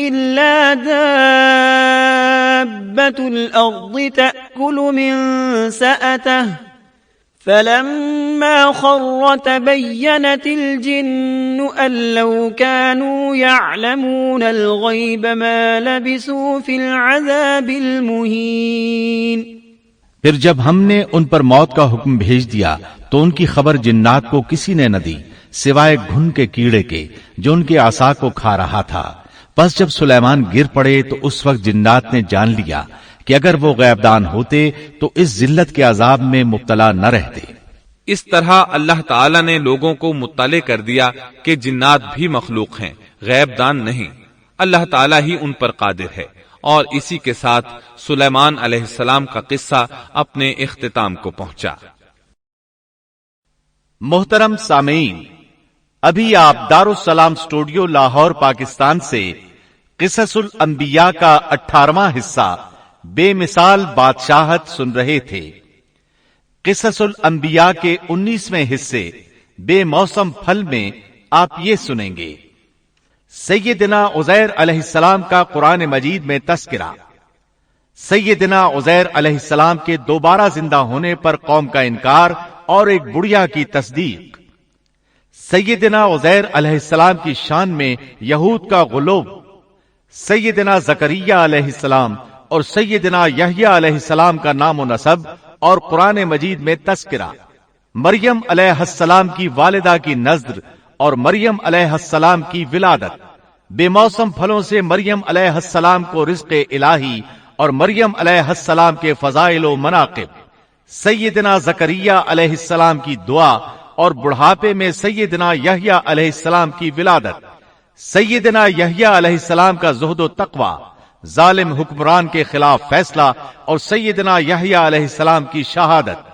إلا دابة الأرض تأكل من سأته فلما خر تبينت الجن أن لو كانوا يعلمون الغيب ما لبثوا في العذاب المهين۔ پھر جب ہم نے ان پر موت کا حکم بھیج دیا تو ان کی خبر جنات کو کسی نے نہ دی سوائے گھن کے کیڑے کے جو ان کے عصا کو کھا رہا تھا۔ پس جب سلیمان گر پڑے تو اس وقت جنات نے جان لیا کہ اگر وہ غیبدان ہوتے تو اس ذلت کے عذاب میں مبتلا نہ رہتے۔ اس طرح اللہ تعالیٰ نے لوگوں کو مطلع کر دیا کہ جنات بھی مخلوق ہیں، غیب دان نہیں۔ اللہ تعالیٰ ہی ان پر قادر ہے۔ اور اسی کے ساتھ سلیمان علیہ السلام کا قصہ اپنے اختتام کو پہنچا۔ محترم سامعین، ابھی آپ دارالسلام اسٹوڈیو لاہور پاکستان سے قصص الانبیاء کا 18واں حصہ بے مثال بادشاہت سن رہے تھے۔ قصص الانبیاء کے 19ویں حصے بے موسم پھل میں آپ یہ سنیں گے، سیدنا عزیر علیہ السلام کا قرآن مجید میں تذکرہ، سیدنا عزیر علیہ السلام کے دوبارہ زندہ ہونے پر قوم کا انکار اور ایک بڑھیا کی تصدیق، سیدنا عزیر علیہ السلام کی شان میں یہود کا غلو، سیدنا زکریا علیہ السلام اور سیدنا یحییٰ علیہ السلام کا نام و نسب اور قرآن مجید میں تذکرہ، مریم علیہ السلام کی والدہ کی نذر اور مریم علیہ السلام کی ولادت، بے موسم پھلوں سے مریم علیہ السلام کو رزق الہی اور مریم علیہ السلام کے فضائل و مناقب، سیدنا زکریا علیہ السلام کی دعا اور بڑھاپے میں سیدنا یحییٰ علیہ السلام کی ولادت، سیدنا یحییٰ علیہ السلام کا زہد و تقوی، ظالم حکمران کے خلاف فیصلہ اور سیدنا یحییٰ علیہ السلام کی شہادت۔